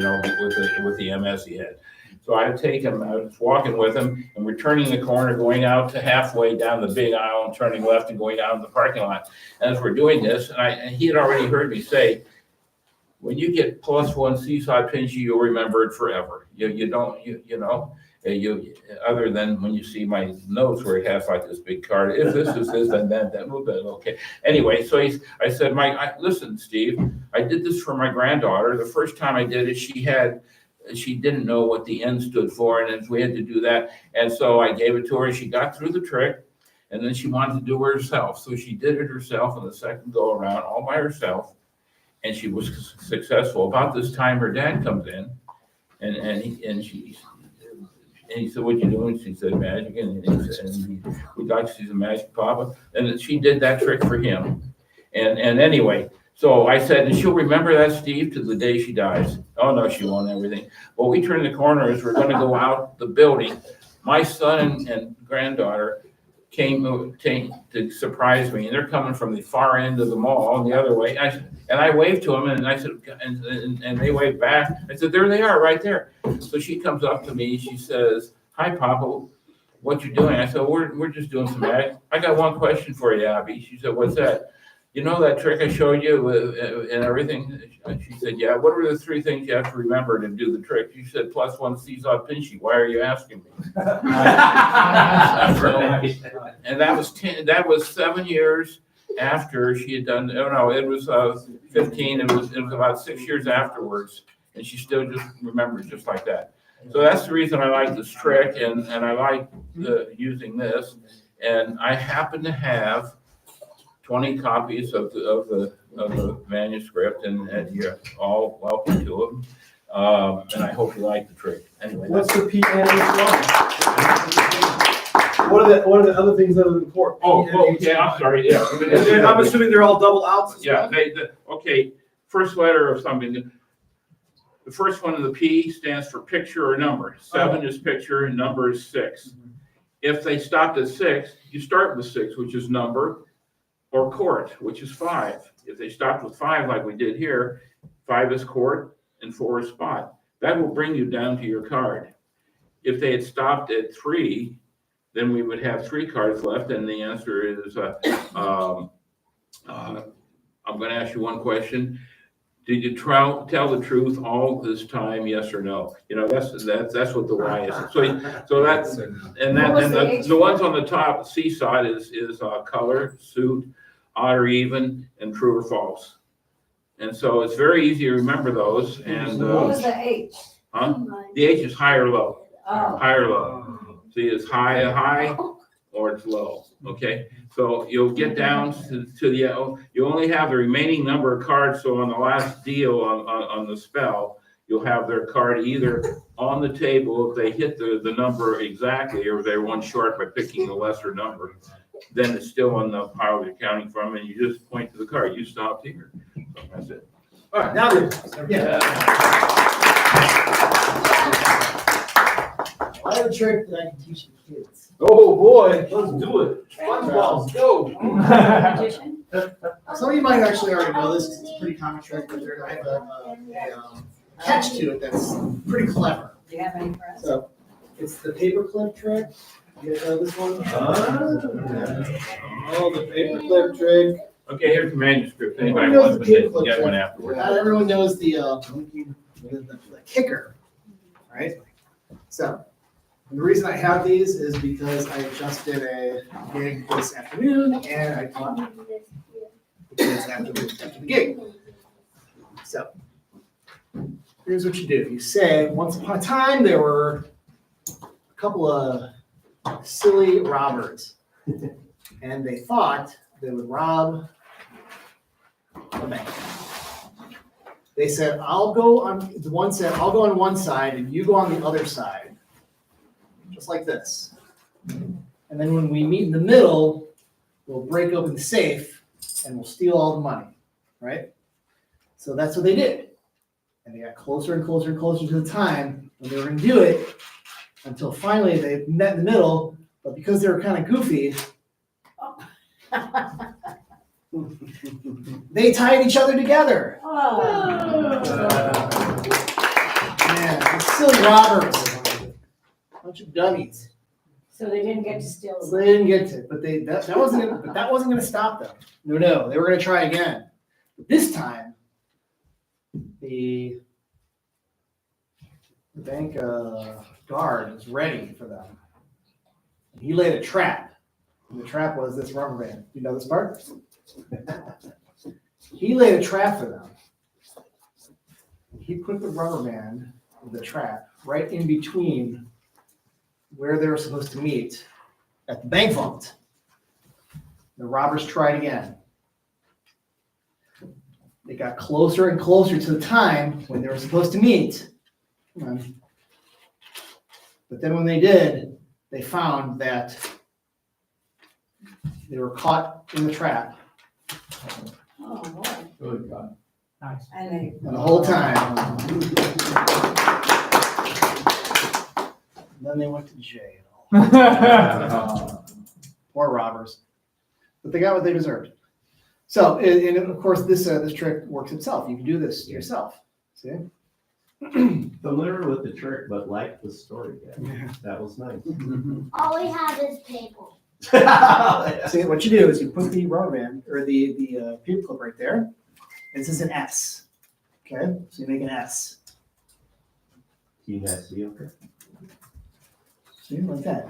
with the MS he had. So I'd take him, I was walking with him, and we're turning the corner, going out to halfway down the big aisle and turning left and going down to the parking lot. And as we're doing this, and he had already heard me say, when you get +1 seesaw pinchy, you'll remember it forever. You don't, other than when you see my notes where it has like this big card, if this is this, then that, okay. Anyway, so I said, listen, Steve, I did this for my granddaughter. The first time I did it, she didn't know what the N stood for, and we had to do that. And so I gave it to her, and she got through the trick, and then she wanted to do it herself. So she did it herself on the second go around, all by herself, and she was successful. About this time, her dad comes in, and he said, what you doing? She said, magic, and we'd like to see some magic, Papa. And she did that trick for him. And anyway, so I said, and she'll remember that, Steve, to the day she dies. Oh, no, she won't, everything. Well, we turned the corner as we're going to go out the building. My son and granddaughter came to surprise me, and they're coming from the far end of the mall the other way. And I waved to them, and I said, and they waved back. I said, there they are, right there. So she comes up to me, she says, hi, Papa, what you doing? I said, we're just doing some magic. I got one question for you, Abby. She said, what's that? You know that trick I showed you and everything? And she said, yeah. What are the 3 things you have to remember to do the trick? She said, +1 seesaw pinchy. Why are you asking me? And that was 7 years after she had done. Oh no, it was 15. It was about 6 years afterwards, and she still just remembers just like that. So that's the reason I like this trick, and I like using this. And I happen to have 20 copies of the manuscript, and you're all welcome to them. And I hope you like the trick. Anyway, what's the PN? What are the other things other than court? Oh, yeah, I'm sorry. Yeah, I'm assuming they're all double outs. Yeah. Okay. First letter of something. The first one of the P stands for picture or number. 7 is picture, and number is 6. If they stopped at 6, you start with 6, which is number, or court, which is 5. If they stopped with 5, like we did here, 5 is court and 4 is spot. That will bring you down to your card. if they had stopped at 3, then we would have 3 cards left, and the answer is, I'm gonna ask you one question. Did you tell the truth all this time, yes or no? You know, that's what the why is. So that's, and the ones on the top, seesaw is color, suit, odd or even, and true or false. And so it's very easy to remember those, and, What was the H? huh? The H is high or low, Oh. high or low. See, it's high, or it's low, okay? So you'll get down to the, you only have the remaining number of cards, so on the last deal on the spell, you'll have their card either on the table if they hit the number exactly, or if they're one short by picking the lesser number, then it's still on the pile you're counting from, and you just point to the card, you stopped here. So that's it. All right, now then, yeah. I have a trick that I can teach the kids. Oh, boy, let's do it. Let's go. Some of you might actually already know this, 'cause it's a pretty common trick, but I have a catch to it that's pretty clever. Do you have any for us? So, it's the paperclip trick. You guys know this one? Oh, the paperclip trick. Okay, here's the manuscript. Anybody Everyone wants knows the to paperclip get one trick. afterwards? Not everyone knows the kicker, right? So, the reason I have these is because I just did a gig this afternoon, and I taught the kids after the gig. So, here's what you do. You say, once upon a time, there were a couple of silly robbers, and they thought they would rob a bank. They said, one said, I'll go on one side, and you go on the other side. Just like this. And then when we meet in the middle, we'll break open the safe and we'll steal all the money, right? So that's what they did. And they got closer and closer and closer to the time when they were going to do it, until finally they met in the middle, but because they were kind of goofy, they tied each other together. Man, those silly robbers. Bunch of dummies. So they didn't get to steal. So they didn't get to, but that wasn't going to stop them. No, they were going to try again. But this time, the bank guard was ready for them. And he laid a trap. And the trap was this rubber band. You know this part? He laid a trap for them. He put the rubber band, the trap, right in between where they were supposed to meet at the bank vault. The robbers tried again. They got closer and closer to the time when they were supposed to meet. But then when they did, they found that they were caught in the trap. Oh, boy. Good God. Nice. And the whole time. And then they went to jail. Poor robbers. But they got what they deserved. So, and of course, this trick works itself. You can do this yourself. See? Familiar with the trick, but like the story. Yeah. That was nice. All we have is paper. See, what you do is you put the rubber band or the paper clip right there. This is an S. Okay, so you make an S. Okay. See, like that.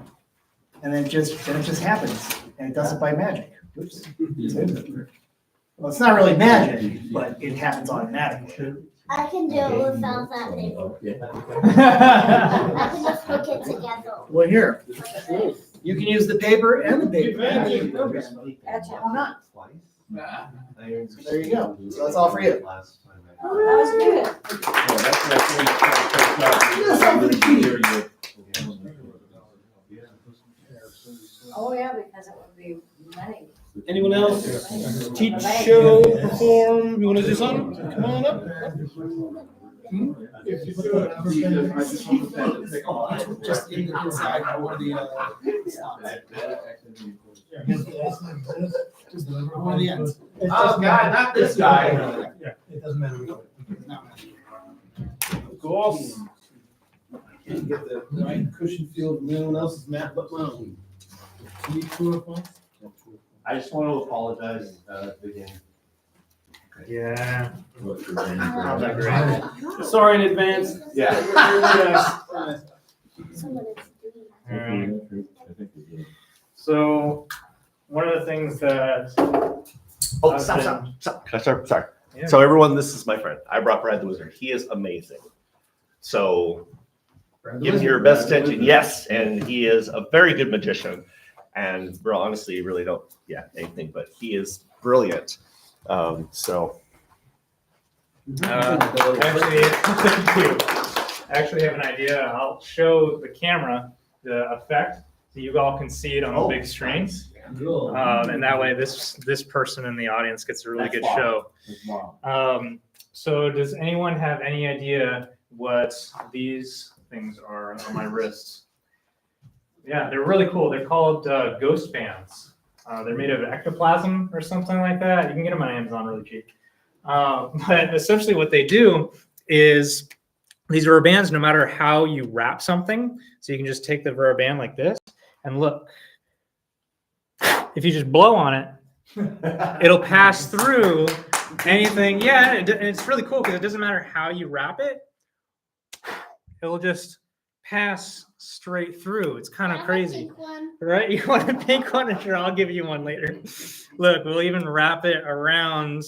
And then it just happens. And it does it by magic. Oops. Well, it's not really magic, but it happens automatically. I can do it without that paper. I can just hook it together. Well, here, you can use the paper and the paper. Gotcha. Why not? Nah. There you go. So that's all for you. Oh, that was good. That's all for the key. Oh, yeah, because it would be money. Anyone else? Teach, show, perform. You want to do something? Come on up. Just inside one of the one of the ends. Oh, God, not this guy. Yeah, it doesn't matter. Go off. Can't get the right cushion feel from anyone else's map but my own. Can you true or false? I just want to apologize at the beginning. Yeah. Not that great. Sorry in advance. Yeah. Alright. So, one of the things that. Oh, I've stop. been- Sorry. Yeah. So everyone, this is my friend. I brought Brad the Wizard. He is amazing. So give him your best attention. Yes, and he is a very good magician. And bro, honestly, you really don't, anything, but he is brilliant. So. Actually, thank you. I actually have an idea. I'll show the camera the effect so you all can see it on the big screen. And that way this person in the audience gets a really good show. So does anyone have any idea what these things are on my wrists? Yeah, they're really cool. They're called ghost bands. They're made of ectoplasm or something like that. You can get them on Amazon really cheap. But essentially what they do is these rubber bands, no matter how you wrap something, so you can just take the rubber band like this and look. If you just blow on it, it'll pass through anything. Yeah, and it's really cool because it doesn't matter how you wrap it. It'll just pass straight through. It's kind of crazy, right? You want a pink one? Sure, I'll give you one later. Look, we'll even wrap it around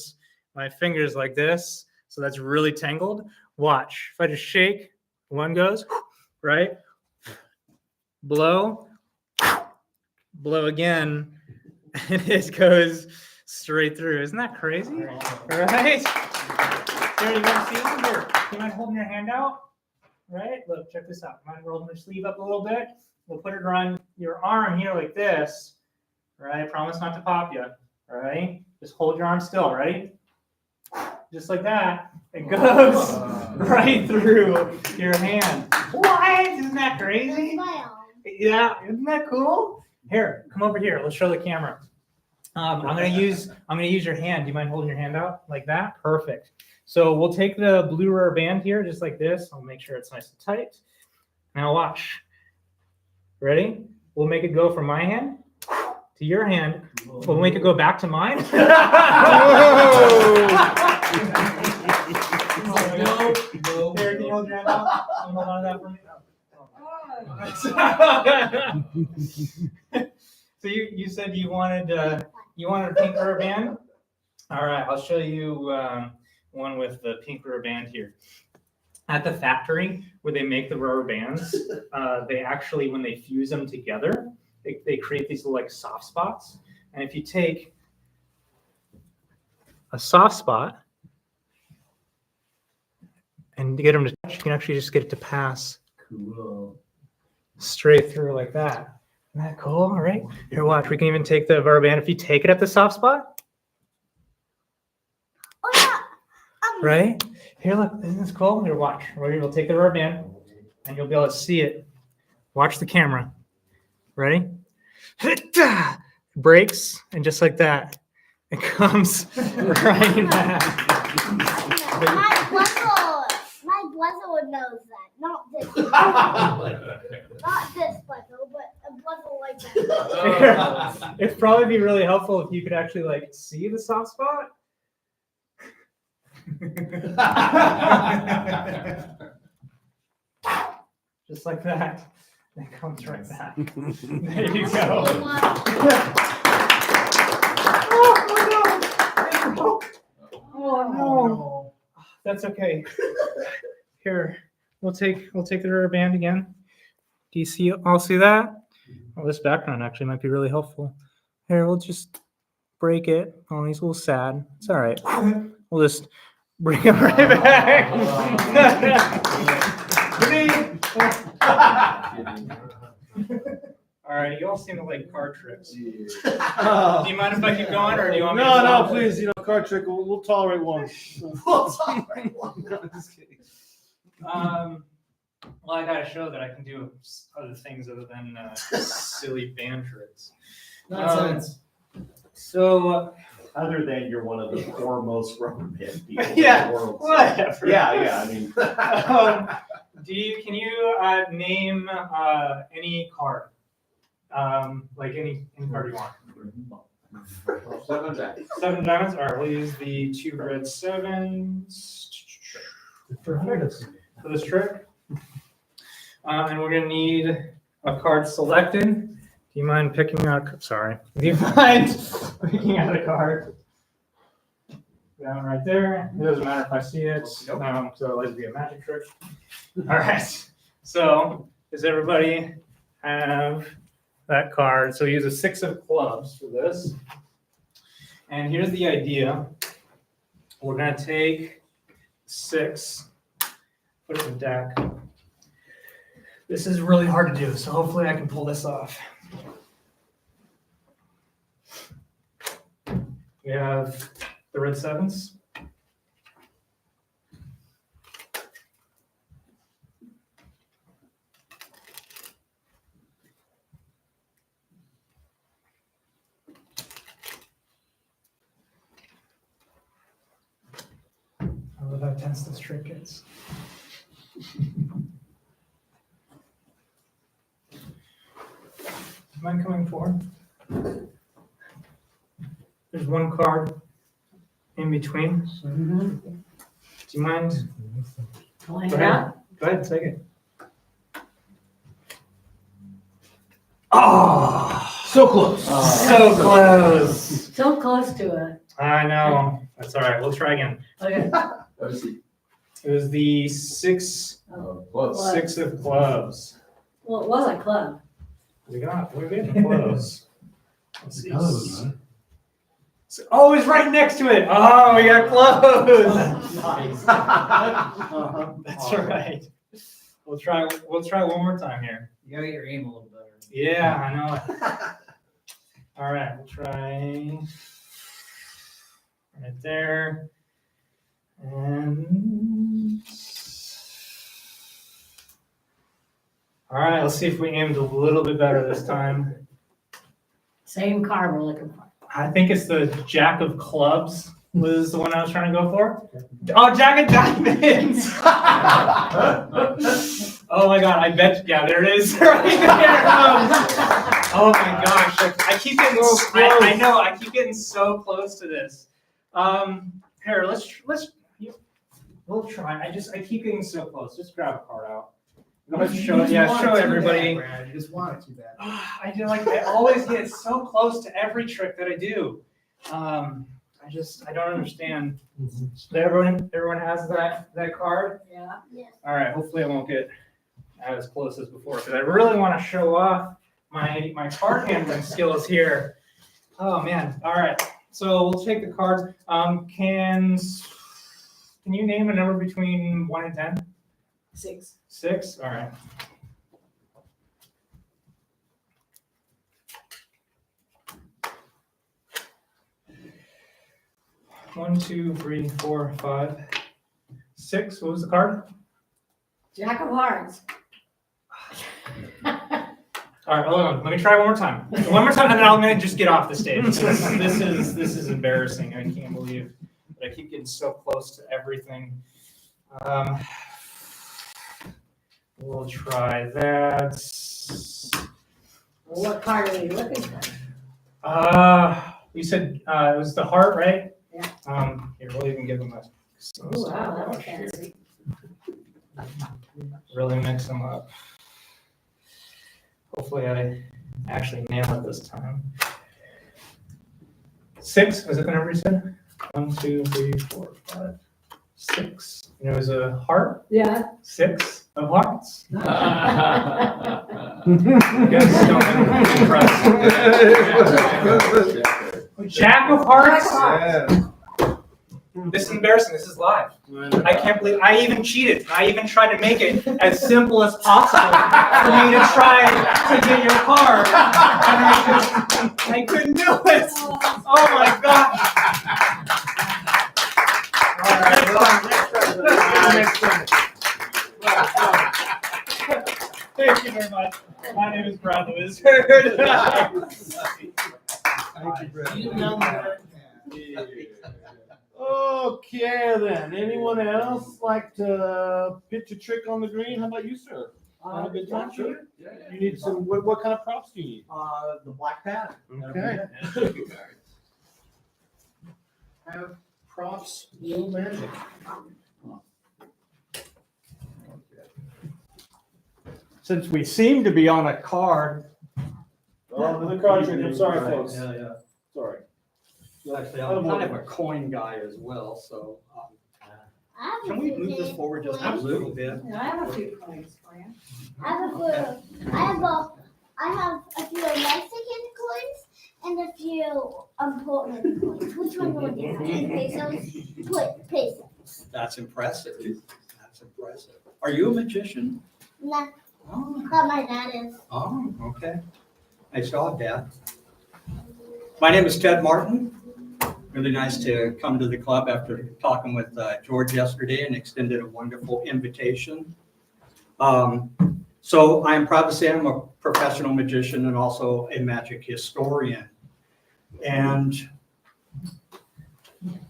my fingers like this, so that's really tangled. Watch. If I just shake, one goes, right? Blow, blow again, and it goes straight through. Isn't that crazy? Right? Here, you want to see one? Here, you mind holding your hand out? Right? Look, check this out. Mind rolling your sleeve up a little bit? We'll put it around your arm here like this. Right? Promise not to pop you. Right? Just hold your arm still. Ready? Just like that. It goes right through your hand. What? Isn't that crazy? Yeah, isn't that cool? Here, come over here. Let's show the camera. I'm gonna use your hand. Do you mind holding your hand out like that? Perfect. So we'll take the blue rubber band here, just like this. I'll make sure it's nice and tight. Now watch. Ready? We'll make it go from my hand to your hand. We'll make it go back to mine. No. Here, can you hold your hand out? Can you hold on to that for me? So you said you wanted a pink rubber band? All right, I'll show you one with the pink rubber band here. At the factory where they make the rubber bands, they actually, when they fuse them together, they create these little like soft spots. And if you take a soft spot and to get them to touch, you can actually just get it to pass straight through like that. Isn't that cool? All right. Here, watch. We can even take the rubber band. If you take it at the soft spot, right? Here, look. Isn't this cool? Here, watch. We'll take the rubber band, and you'll be able to see it. Watch the camera. Ready? Breaks, and just like that, it comes right back. My brother knows that. Not this. Not this puzzle, but a puzzle like that. It'd probably be really helpful if you could actually like see the soft spot. Just like that. It comes right back. There you go. Oh no. That's okay. Here, we'll take the rubber band again. Do you see all see that? Well, this background actually might be really helpful. Here, we'll just break it. Oh, he's a little sad. It's all right. We'll just bring him right back. All right, you all seem to like card tricks. Do you mind if I keep going, or do you want me to No, stop? please. Card trick. We'll tolerate one. We'll tolerate one. No, just kidding. Well, I gotta show that I can do other things other than silly band tricks. Nonsense. So, other than you're one of the foremost rubber band people Yeah, in the world. whatever. Yeah, I mean. Can you name any card? Like any card you want. 7 diamonds. 7 diamonds. All right, we'll use the 2 red 7s. Perfect for this trick. And we're gonna need a card selected. Do you mind picking out? Sorry. Do you mind picking out a card? That one right there. It doesn't matter if I see it. So it likes to be a magic trick. All right. So does everybody have that card? So use a 6 of clubs for this. And here's the idea. We're gonna take 6, put it in the deck. This is really hard to do, so hopefully I can pull this off. We have the red 7s. I love how tense this trick gets. Do you mind coming forward? There's one card in between. Do you mind? Go ahead. Go ahead, take it. Oh, so close. So close. So close to it. I know. That's all right. We'll try again. Okay. It was the 6 Clubs. 6 of clubs. Well, it was a club. We're getting close. Let's see. Oh, it's right next to it. Oh, we got close. Nice. That's right. We'll try one more time here. You gotta get your aim a little better. Yeah, I know. All right, we'll try right there. And all right, let's see if we aimed a little bit better this time. Same card we're looking for. I think it's the Jack of Clubs was the one I was trying to go for. Oh, Jack of Diamonds! Oh my God, I bet, yeah, there it is. Right there. Oh my gosh, I keep getting, I know, I keep getting so close to this. Here, we'll try. I keep getting so close. Just grab a card out. Let's show everybody. You just want it too bad. I always get so close to every trick that I do. I don't understand. Everyone has that card? Yeah. All right, hopefully I won't get as close as before, because I really want to show off my card handling skills here. Oh man. All right. So we'll take the cards. Can you name a number between 1 and 10? 6. 6? All right. One, 2, 3, 4, 5, 6. What was the card? Jack of Hearts. All right, hold on. Let me try one more time. One more time, and then I'm gonna just get off the stage. This is embarrassing. I can't believe that I keep getting so close to everything. We'll try that. What card are you looking for? We said it was the heart, right? Yeah. Here, we'll even give them a. Oh, wow, that's fancy. Really mix them up. Hopefully I actually nail it this time. 6, was it the number you said? 1, 2, 3, 4, 5, 6. And it was a heart? Yeah. 6 of hearts. You guys don't impress. Jack of hearts? Yeah. This is embarrassing. This is live. I can't believe I even cheated. I even tried to make it as simple as possible for me to try to get your card. And I couldn't do it. Oh my gosh. All right, next time. Thank you very much. My name is Brad the Wizard. Thank you, Brad. Okay. Okay, then. Anyone else like to pitch a trick on the green? How about you, sir? Have a good time? Sure. You need some, what kind of props do you need? The black pad. Okay. Have props, little magic. Since we seem to be on a card. Oh, another card trick. I'm sorry, folks. Yeah. Sorry. Actually, I'm kind of a coin guy as well, so can we move this forward just a little bit? I have a few coins for you. I have a few Mexican coins and a few Portland coins. Which one do you want? 10 pesos? Put pesos. That's impressive. That's impressive. Are you a magician? Nah, Oh, but my dad is. oh, okay. Nice job, Dad. My name is Ted Martin. Really nice to come to the club after talking with George yesterday and extended a wonderful invitation. So I am proud to say I'm a professional magician and also a magic historian. And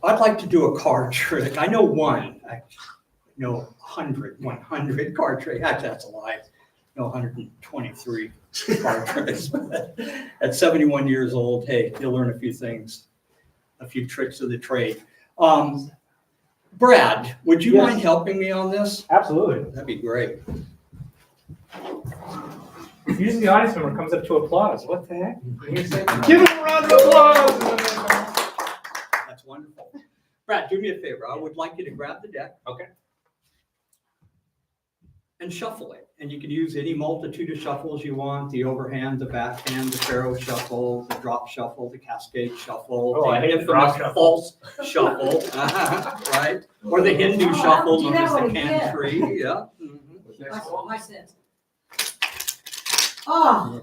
I'd like to do a card trick. I know one. I know 100 card tricks. Actually, that's a lie. I know 123 card tricks. At 71 years old, hey, you'll learn a few things. A few tricks of the trade. Brad, would you mind helping me on this? Absolutely. That'd be great. Usually the audience member comes up to applause. What the heck? Give him a round of applause. That's wonderful. Brad, do me a favor. I would like you to grab the deck. Okay. And shuffle it. And you can use any multitude of shuffles you want, the overhand, the backhand, the pharaoh shuffle, the drop shuffle, the cascade shuffle, Oh, I the hate the drop infamous shuffle. false shuffle, right? Or the Hindu shuffle Do known that as the one again. Cantry, yeah. Mhm. That's all my sins. Oh,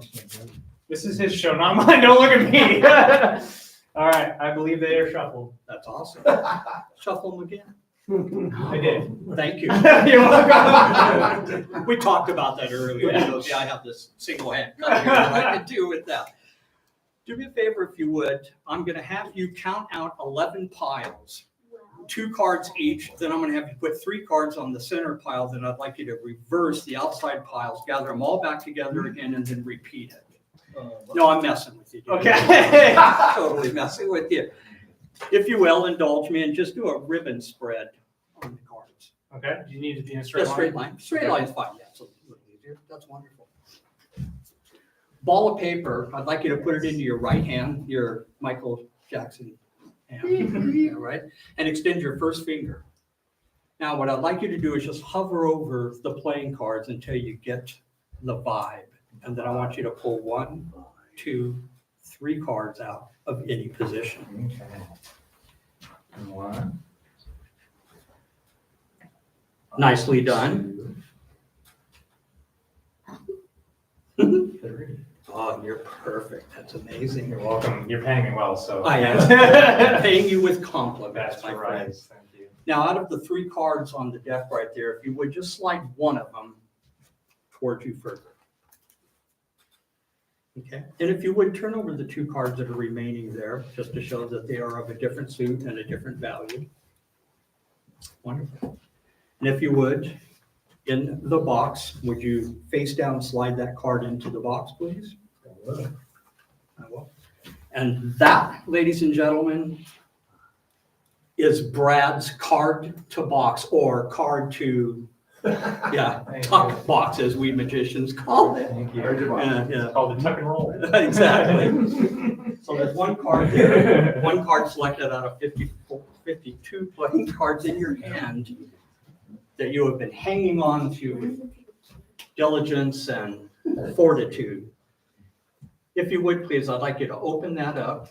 This is his show, not mine. Don't look at me. All right, I believe they are shuffled. That's awesome. Shuffle them again. I did. Thank you. You're welcome. We talked about that earlier. Yeah. You know, I have this single hand cut here that I can do with that. Do me a favor if you would. I'm gonna have you count out 11 piles, 2 cards each. Then I'm gonna have you put 3 cards on the center pile. Then I'd like you to reverse the outside piles, gather them all back together again, and then repeat it. No, I'm messing with you. Dude. Okay. Totally messing with you. If you will, indulge me and just do a ribbon spread on the cards. Okay. Do you need to be in a straight Just straight line? line. Straight line's fine. Yeah, it's a little easier. That's wonderful. Ball of paper. I'd like you to put it into your right hand, your Michael Jackson hand, yeah, right? And extend your first finger. Now, what I'd like you to do is just hover over the playing cards until you get the vibe. And then I want you to pull 1, 2, 3 cards out of any position. Okay. 1. Nicely done. 3. Oh, you're perfect. That's amazing. You're welcome. You're paying me well, so. I am paying you with compliments, That's my right. friend. Thank you. Now, out of the 3 cards on the deck right there, if you would just slide one of them towards you further. Okay, and if you would turn over the 2 cards that are remaining there, just to show that they are of a different suit and a different value. Wonderful. And if you would, in the box, would you face down slide that card into the box, please? I will. And that, ladies and gentlemen, is Brad's card to box or card to, tuck box, as we magicians call it. Thank you. Yeah. It's called the tuck and roll. Exactly. So there's 1 card there, 1 card selected out of 52 playing cards in your hand that you have been hanging on to with diligence and fortitude. If you would, please, I'd like you to open that up.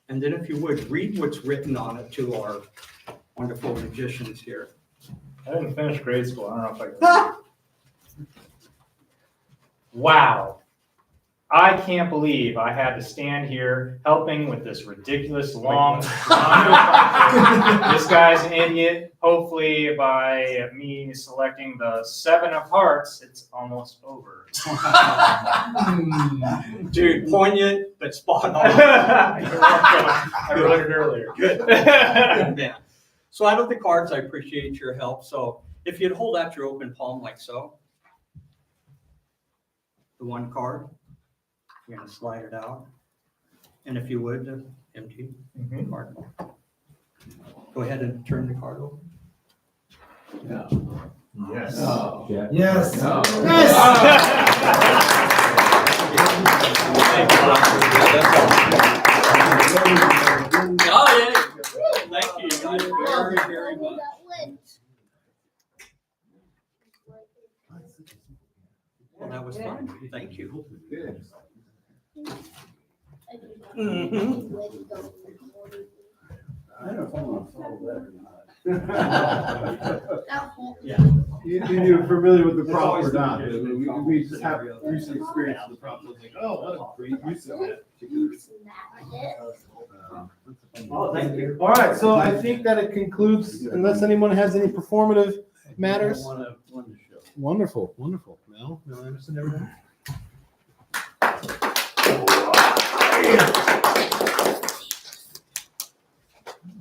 And then if you would, read what's written on it to our wonderful magicians here. I didn't finish grade school. I don't know if I can. Wow. I can't believe I had to stand here helping with this ridiculous long. This guy's an idiot. Hopefully, by me selecting the 7 of hearts, it's almost over. Dude, poignant, but spot on. You're welcome. I wrote it earlier. Good. Good man. So out of the cards, I appreciate your help. So if you'd hold out your open palm like so. The one card, you're gonna slide it out. And if you would, empty card. Go ahead and turn the card over. Yes. Oh. Yes. No. Oh, yeah. Thank you guys very, very much. Well, that was fun. Thank you. I don't know if I want to follow that or Yeah. not. You're familiar with the prop or not? We just have recent experience with the prop. It's like, oh, what a great use of that particular. Oh, thank you. All right, so I think that it concludes, unless anyone has any performative matters. Wonderful, wonderful. Mel Anderson, everything.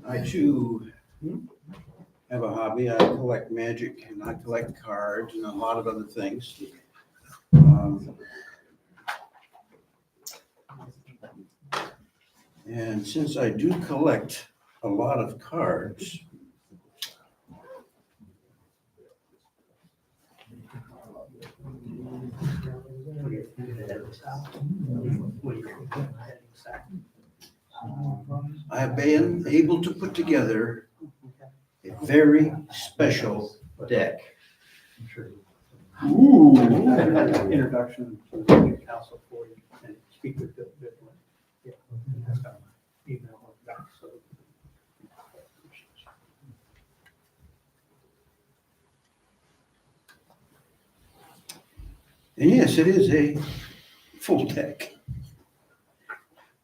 I too have a hobby. I collect magic and I collect cards and a lot of other things. And since I do collect a lot of cards, I have been able to put together a very special deck. Ooh. Introduction to the council for you and speak with Bill. Yeah. Email back, so. And yes, it is a full deck.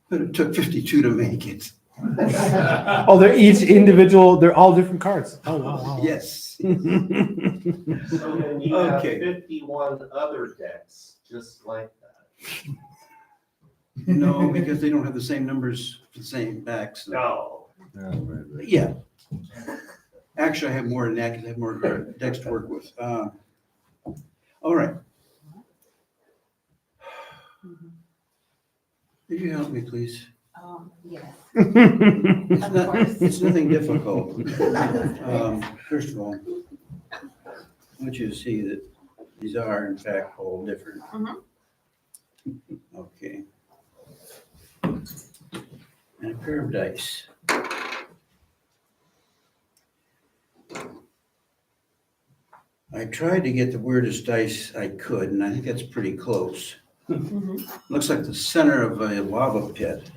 But it took 52 to make it. Oh, they're each individual, they're all different cards. Oh, wow. Yes. So then you have Okay. 51 other decks just like that. No, because they don't have the same numbers, the same backs. No. Yeah. Actually, I have more than that because I have more decks to work with. All right. Could you help me, please? Yes. It's nothing difficult. First of all, I want you to see that these are in fact all different. Okay. And a pair of dice. I tried to get the weirdest dice I could, and I think that's pretty close. Looks like the center of a lava pit.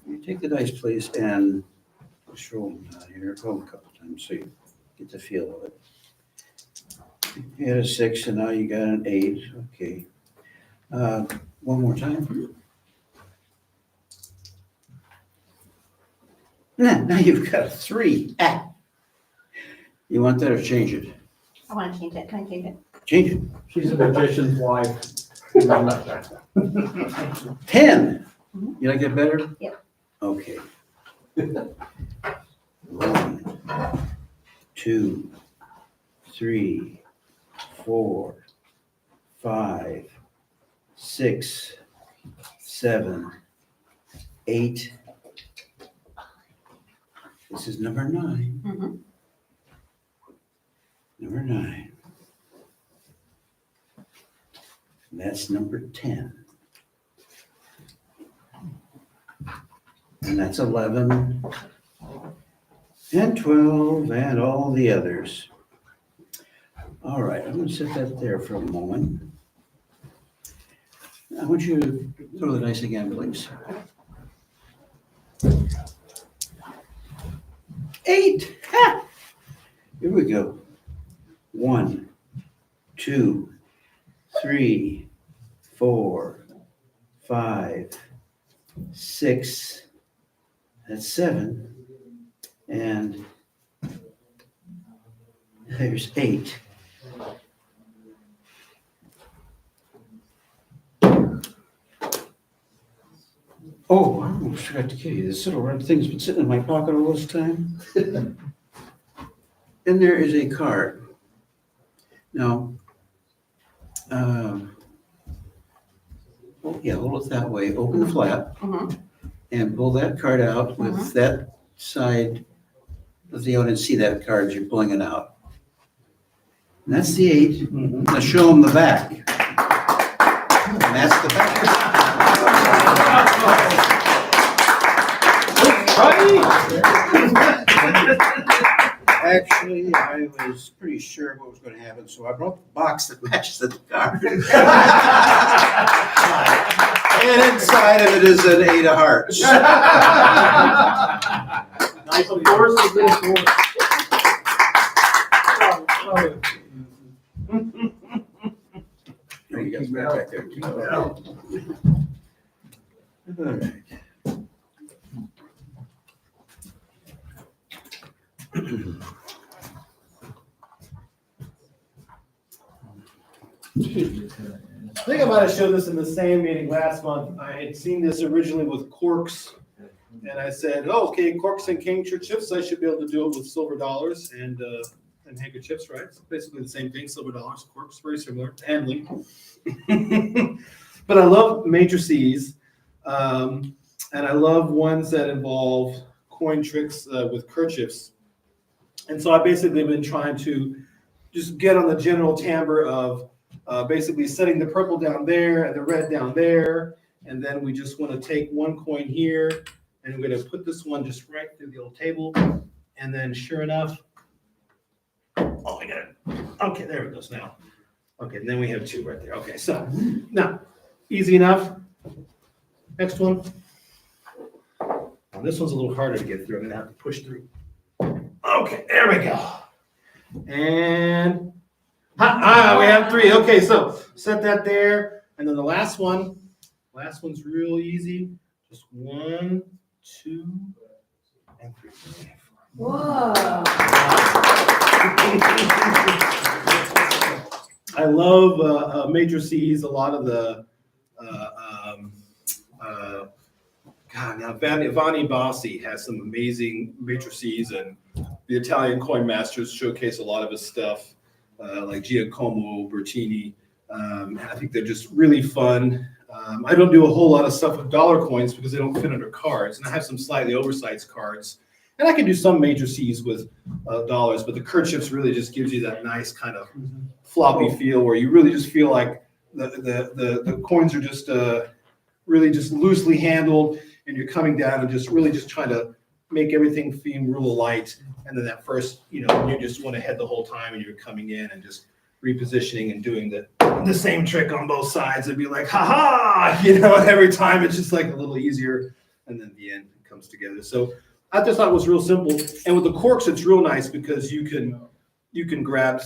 You take the dice, please, and just roll them down here. Roll them a couple times so you get the feel of it. You had a 6, and now you got an 8. Okay. One more time. Now you've got a 3. Ah. You want that or change it? I want to change it. Can I change it? Change it. She's a magician's wife. 10. You like that better? Yep. Okay. 1, 2, 3, 4, 5, 6, 7, 8. This is number 9. Number 9. And that's number 10. And that's 11. And 12 and all the others. All right, I'm going to set that there for a moment. I want you to throw the dice again, please. 8. Ha! Here we go. 1, 2, 3, 4, 5, 6. That's 7. And there's 8. Oh, I almost forgot to tell you, this little red thing's been sitting in my pocket all this time. then there is a card. Now, hold it that way, open the flap, and pull that card out with that side of the audience, see that card as you're pulling it out. And that's the 8. Now show them the back. And that's the back. Actually, I was pretty sure what was going to happen, so I brought the box that matches the card. And inside of it is an 8 of hearts. Nice, of course, it's been There you go, right there. All right. I think I might have showed this in the same meeting last month. I had seen this originally with corks. And I said, oh, okay, corks and handkerchiefs, I should be able to do it with silver dollars and handkerchiefs, right? It's basically the same thing, silver dollars, corks, very similar, handling. But I love matrices, and I love ones that involve coin tricks with kerchiefs. And so I basically been trying to just get on the general timbre of basically setting the purple down there and the red down there. And then we just want to take one coin here, and we're going to put this one just right through the old table. And then sure enough, oh, I got it. Okay, there it goes now. Okay, and then we have 2 right there. Okay, so now, easy enough. Next one. Now, this one's a little harder to get through. I'm going to have to push through. Okay, there we go. And we have 3. Okay, so set that there. And then the last one's real easy. Just 1, 2, and 3. Whoa. I love matrices. A lot of the Vanni Bassi has some amazing matrices, and the Italian coin masters showcase a lot of his stuff, like Giacomo, Bertini. And I think they're just really fun. I don't do a whole lot of stuff with dollar coins because they don't fit under cards, and I have some slightly oversized cards. And I can do some matrices with dollars, but the kerchiefs really just gives you that nice kind of floppy feel where you really just feel like the coins are just really just loosely handled, and you're coming down and just really just trying to make everything seem real light. And then that first, you just want to head the whole time, and you're coming in and just repositioning and doing the same trick on both sides. It'd be like, ha-ha, every time it's just like a little easier, and then the end comes together. So I just thought it was real simple. And with the corks, it's real nice because you can grab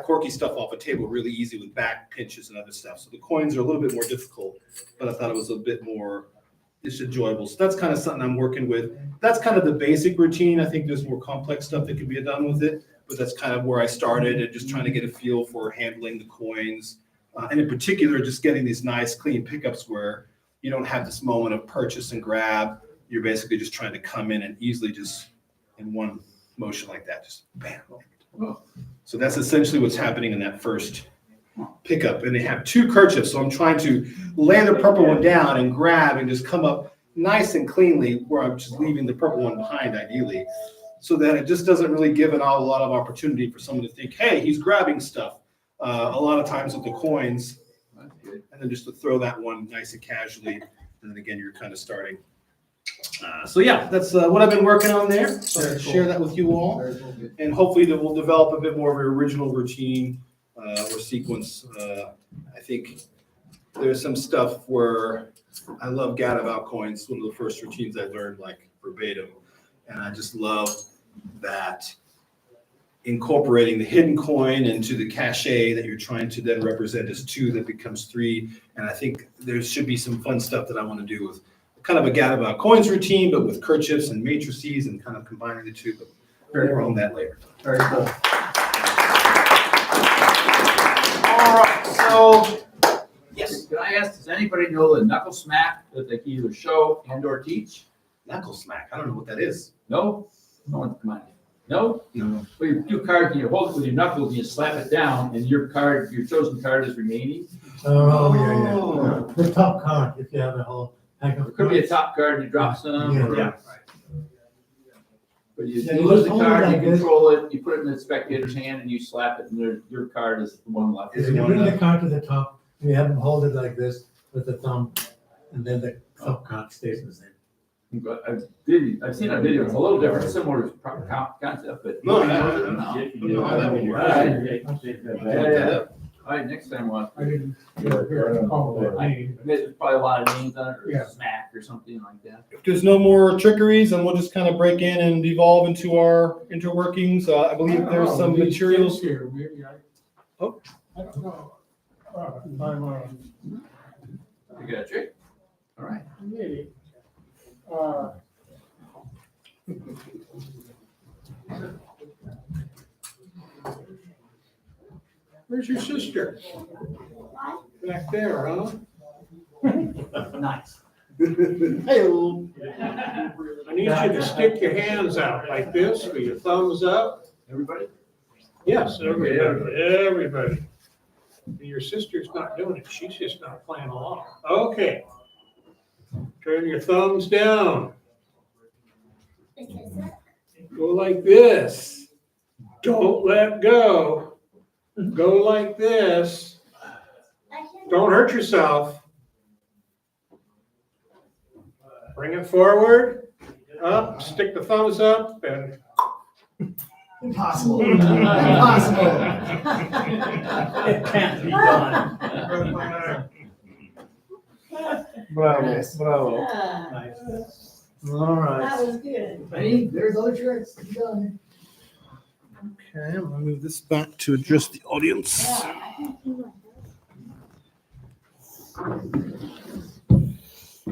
corky stuff off a table really easy with back pinches and other stuff. So the coins are a little bit more difficult, but I thought it was a bit more just enjoyable. So that's kind of something I'm working with. That's kind of the basic routine. I think there's more complex stuff that can be done with it, but that's kind of where I started, and just trying to get a feel for handling the coins. And in particular, just getting these nice clean pickups where you don't have this moment of purchase and grab. You're basically just trying to come in and easily just in one motion like that, just bam. So that's essentially what's happening in that first pickup. And they have 2 kerchiefs, so I'm trying to lay the purple one down and grab and just come up nice and cleanly, where I'm just leaving the purple one behind ideally, so that it just doesn't really give a lot of opportunity for someone to think, hey, he's grabbing stuff. A lot of times with the coins, and then just to throw that one nice and casually, and then again, you're kind of starting. So yeah, that's what I've been working on there. So I'll share that with you all, and hopefully that we'll develop a bit more of an original routine or sequence. I think there's some stuff where I love gadabout coins. One of the first routines I learned like verbatim, and I just love that incorporating the hidden coin into the cachet that you're trying to then represent as 2 that becomes 3. And I think there should be some fun stuff that I want to do with kind of a gadabout coins routine, but with kerchiefs and matrices and kind of combining the 2. But more on that later. Very cool. All right, so Yes. Can I ask, does anybody know the knuckle smack that they can either show and or teach? knuckle smack. I don't know what that is. No? No one, come on. No? Well, you do cards and you hold it with your knuckles and you slap it down and your card, your chosen card is remaining. Oh, yeah. The top card, if you have a whole pack of. It could be a top card, you drop some. Yeah. or- Yeah. But you Yeah, you lose the just hold it card, you like this. control it, you put it in the spectator's hand and you slap it and your card is the one left. You bring the card to the top, and you have them hold it like this with the thumb, and then the top card stays the same. But I've seen a video, it's a little different, similar concept, but. No, Yeah. All right, next time we'll. I didn't. There's probably a lot of names on it, or smack or something like that. If there's no more trickeries, then we'll just kind of break in and evolve into our interworkings. I believe there's some materials. Here, maybe Oh. I don't know. You got a trick? All right. Maybe. Where's your sister? Back there, huh? Nice. Hello. I need you to stick your hands out like this with your thumbs up. Everybody? Yes, everybody. Your sister's not doing it. She's just not playing along. Okay. Turn your thumbs down. Go like this. Don't let go. Go like this. Don't hurt yourself. Bring it forward, up, stick the thumbs up, and Impossible. Impossible. It can't be done. Bravo, bravo. Nice. All right. That was good. Hey, there's other tricks. You done. Okay, I'm gonna move this back to address the audience.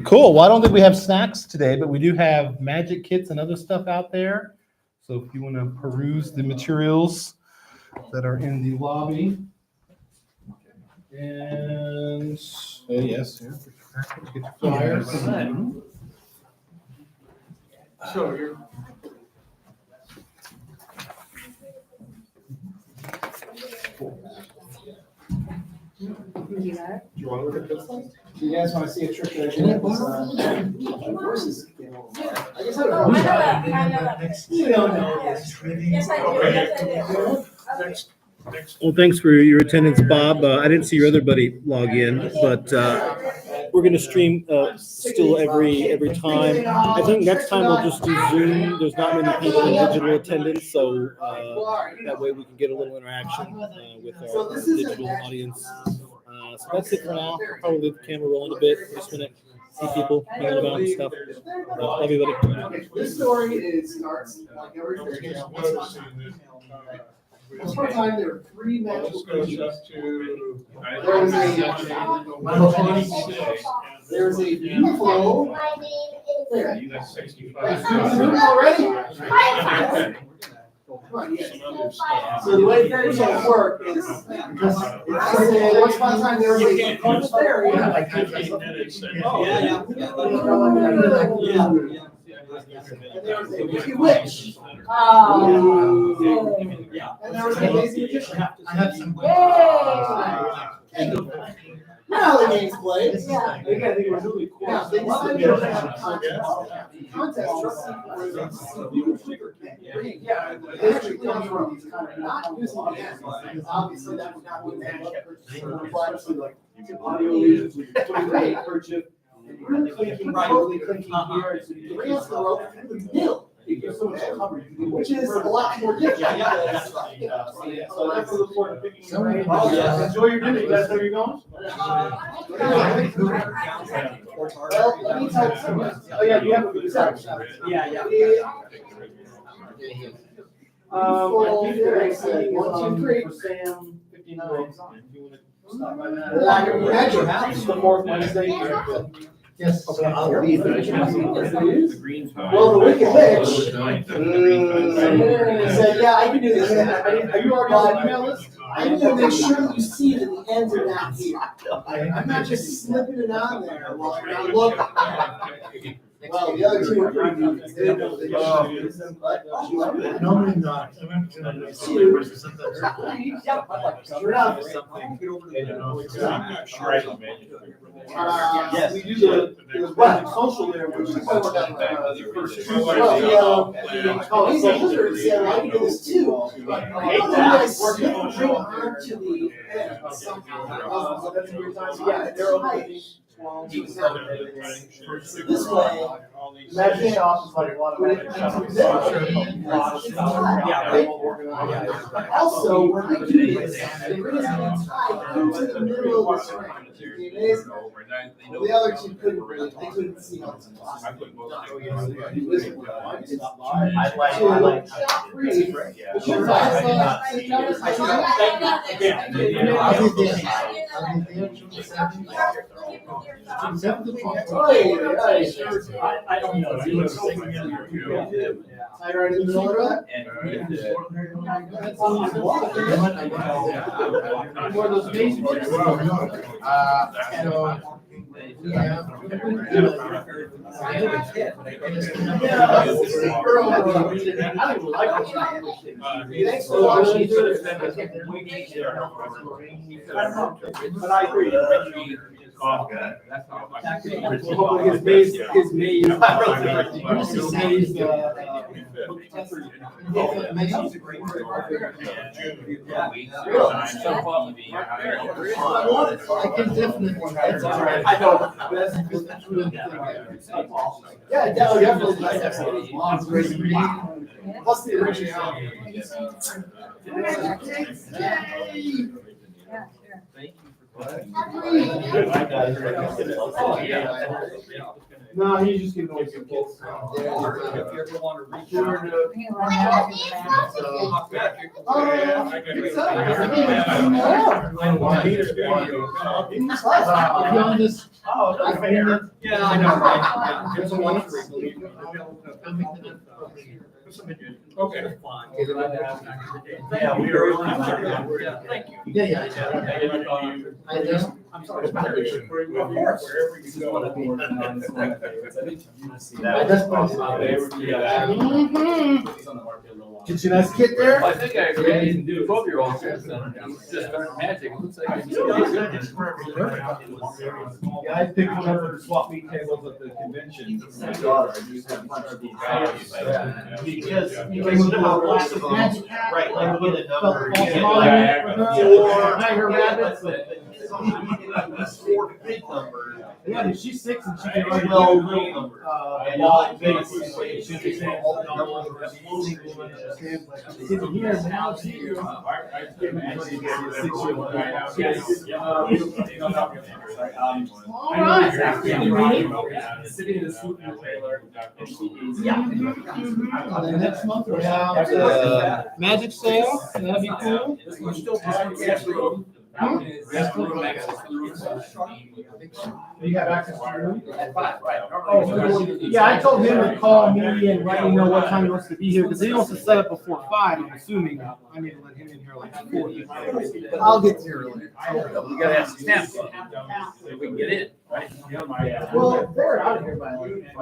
Cool. Well, I don't think we have snacks today, but we do have magic kits and other stuff out there. So if you want to peruse the materials that are in the lobby. And yes, yeah. Get your flyers. so you're. You got it? Do you want to look at this one? Do you guys want to see a trick that I did? Horses. I guess I don't Oh, know. I know that, I know that. You don't know this. Yes, I do, yes, I do. Okay. Next. Well, thanks for your attendance, Bob. I didn't see your other buddy log in, but we're going to stream still every time. I think next time we'll just do Zoom. There's not many people in digital attendance, so that way we can get a little interaction with our digital audience. So that's it for now. Probably leave the camera rolling a bit. Just gonna see people hanging about and stuff. Love you, buddy. Okay, this story starts like every once upon a time, there were three magical creatures. There was a buffalo. There. You got 65. Already? So the way fairy tales work is, because once upon a time there was a bunch fairy. And there was a wicked witch. And there was an amazing magician. I have some. Now the game's played. Yeah. Now, they decided to have a contest. Yeah, it actually comes from not using the hands, because obviously that would not be like audio leads, great kerchief. Really clinking, totally clinking here. The rails the rope through the middle. It gives so much coverage, which is a lot more difficult. So that's a report of picking. Enjoy your dinner. You guys know where you're going? Well, let me tell you. Oh, yeah, you have a good set. Yeah. I think they're exciting. 1, 2, 3 for Sam 59. Well, I can imagine the fourth Wednesday. Yes. Okay, I'll leave. Well, the Wicked Witch said, yeah, I can do this. Are you already on the email list? I'm gonna make sure you see that the ends are not here. I'm not just slipping it on there while you're not looking. Well, the other two are pretty good. Normally not. Yes. We do the project social there, which is the first two. Oh, these are lizards, yeah, I do this too. But I know that you guys bring on to the end somehow. So that's a weird time. So yeah, they're okay. This way, imagine shop is like a lot of. Also, when I do this, they bring us into the middle of the string. The other two couldn't really, they couldn't see how it's possible. I don't know. I right in the middle of that. One of those days. Thanks for watching. But I agree. His May's. I can definitely. I know. Yeah, definitely. Plus the originality. No, he's just giving away some kids. If you ever want to reach out. Yeah, I know, right? There's a wonderful. Okay. Yeah, we are. Thank you. Yeah. I'm sorry. Of course. Did you guys get there? I think I agree. 12-year-old just magic. It looks like Yeah, I picked one up at the swap meet tables at the convention. My daughter, I used to have a bunch of these guys. Because you can look at magic hat. Right, like we get a number. Or tiger rabbits. Four big numbers. Yeah, she's 6 and she can run Well, numbers. And all the big. Here, now it's here. All right. Sitting in a suit and trailer. Yeah. And then next month we have the magic sale. That'll be cool. You have access to your room? Oh, yeah, I told him to call me and let me know what time he wants to be here, because he wants to set up before 5, I'm assuming. I need to let him in here like 4. But I'll get here early. we gotta have some stamps so we can get in, right? Well, they're out of here by like.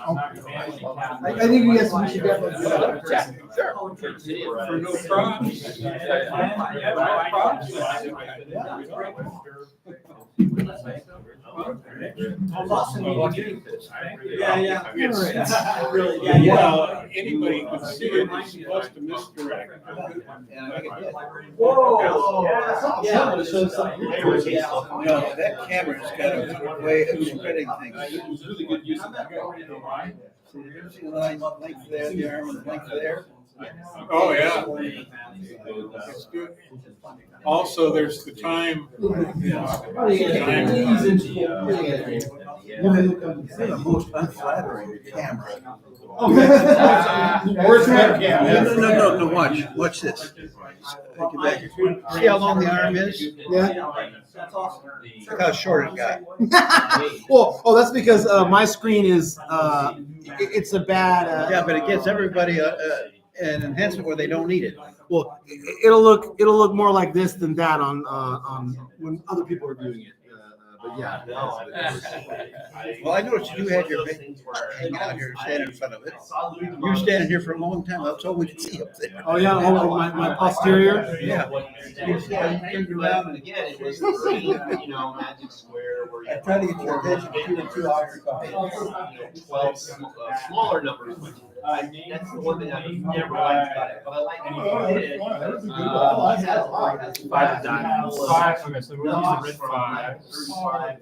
I think you guys, we should definitely do that. For no problems. Yeah. Really, Well, anybody can see it, it's supposed to misdirect. Whoa. Yeah, but it shows something. No, that camera's got a way of spreading things. It's really good use of that. See the line length there, the arm and length there? Oh, yeah. It's good. Also, there's the time. The most unflattering camera. Where's that camera? No, watch this. See how long the arm is? Yeah. Look how short it got. Well, that's because my screen is it's a bad. Yeah, but it gives everybody an enhancement where they don't need it. Well, it'll look more like this than that on when other people are viewing it. But but yeah. No, Well, I noticed you had your big thing out here standing in front of it. You were standing here for a long time. That's all we could see up there. Oh, yeah, my posterior? Yeah. Yeah, Turned around and again, it was the green, Magic Square where you. I tried to get your attention two hours ago. 12 smaller numbers. That's the one thing I never liked about it, but I like it. Five diamonds. Five, okay, so we're using red five. 35,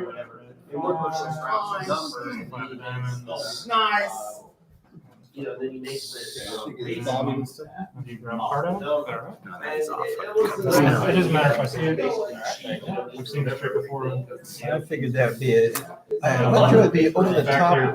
whatever. And look what's those round numbers. Five diamonds. Nice. Then you make the. Do you grab a card out? No. Alright. No, that is off. It doesn't matter if I see it. I've seen that trick before. I figured that would be it. I thought you would be over the Back top. here.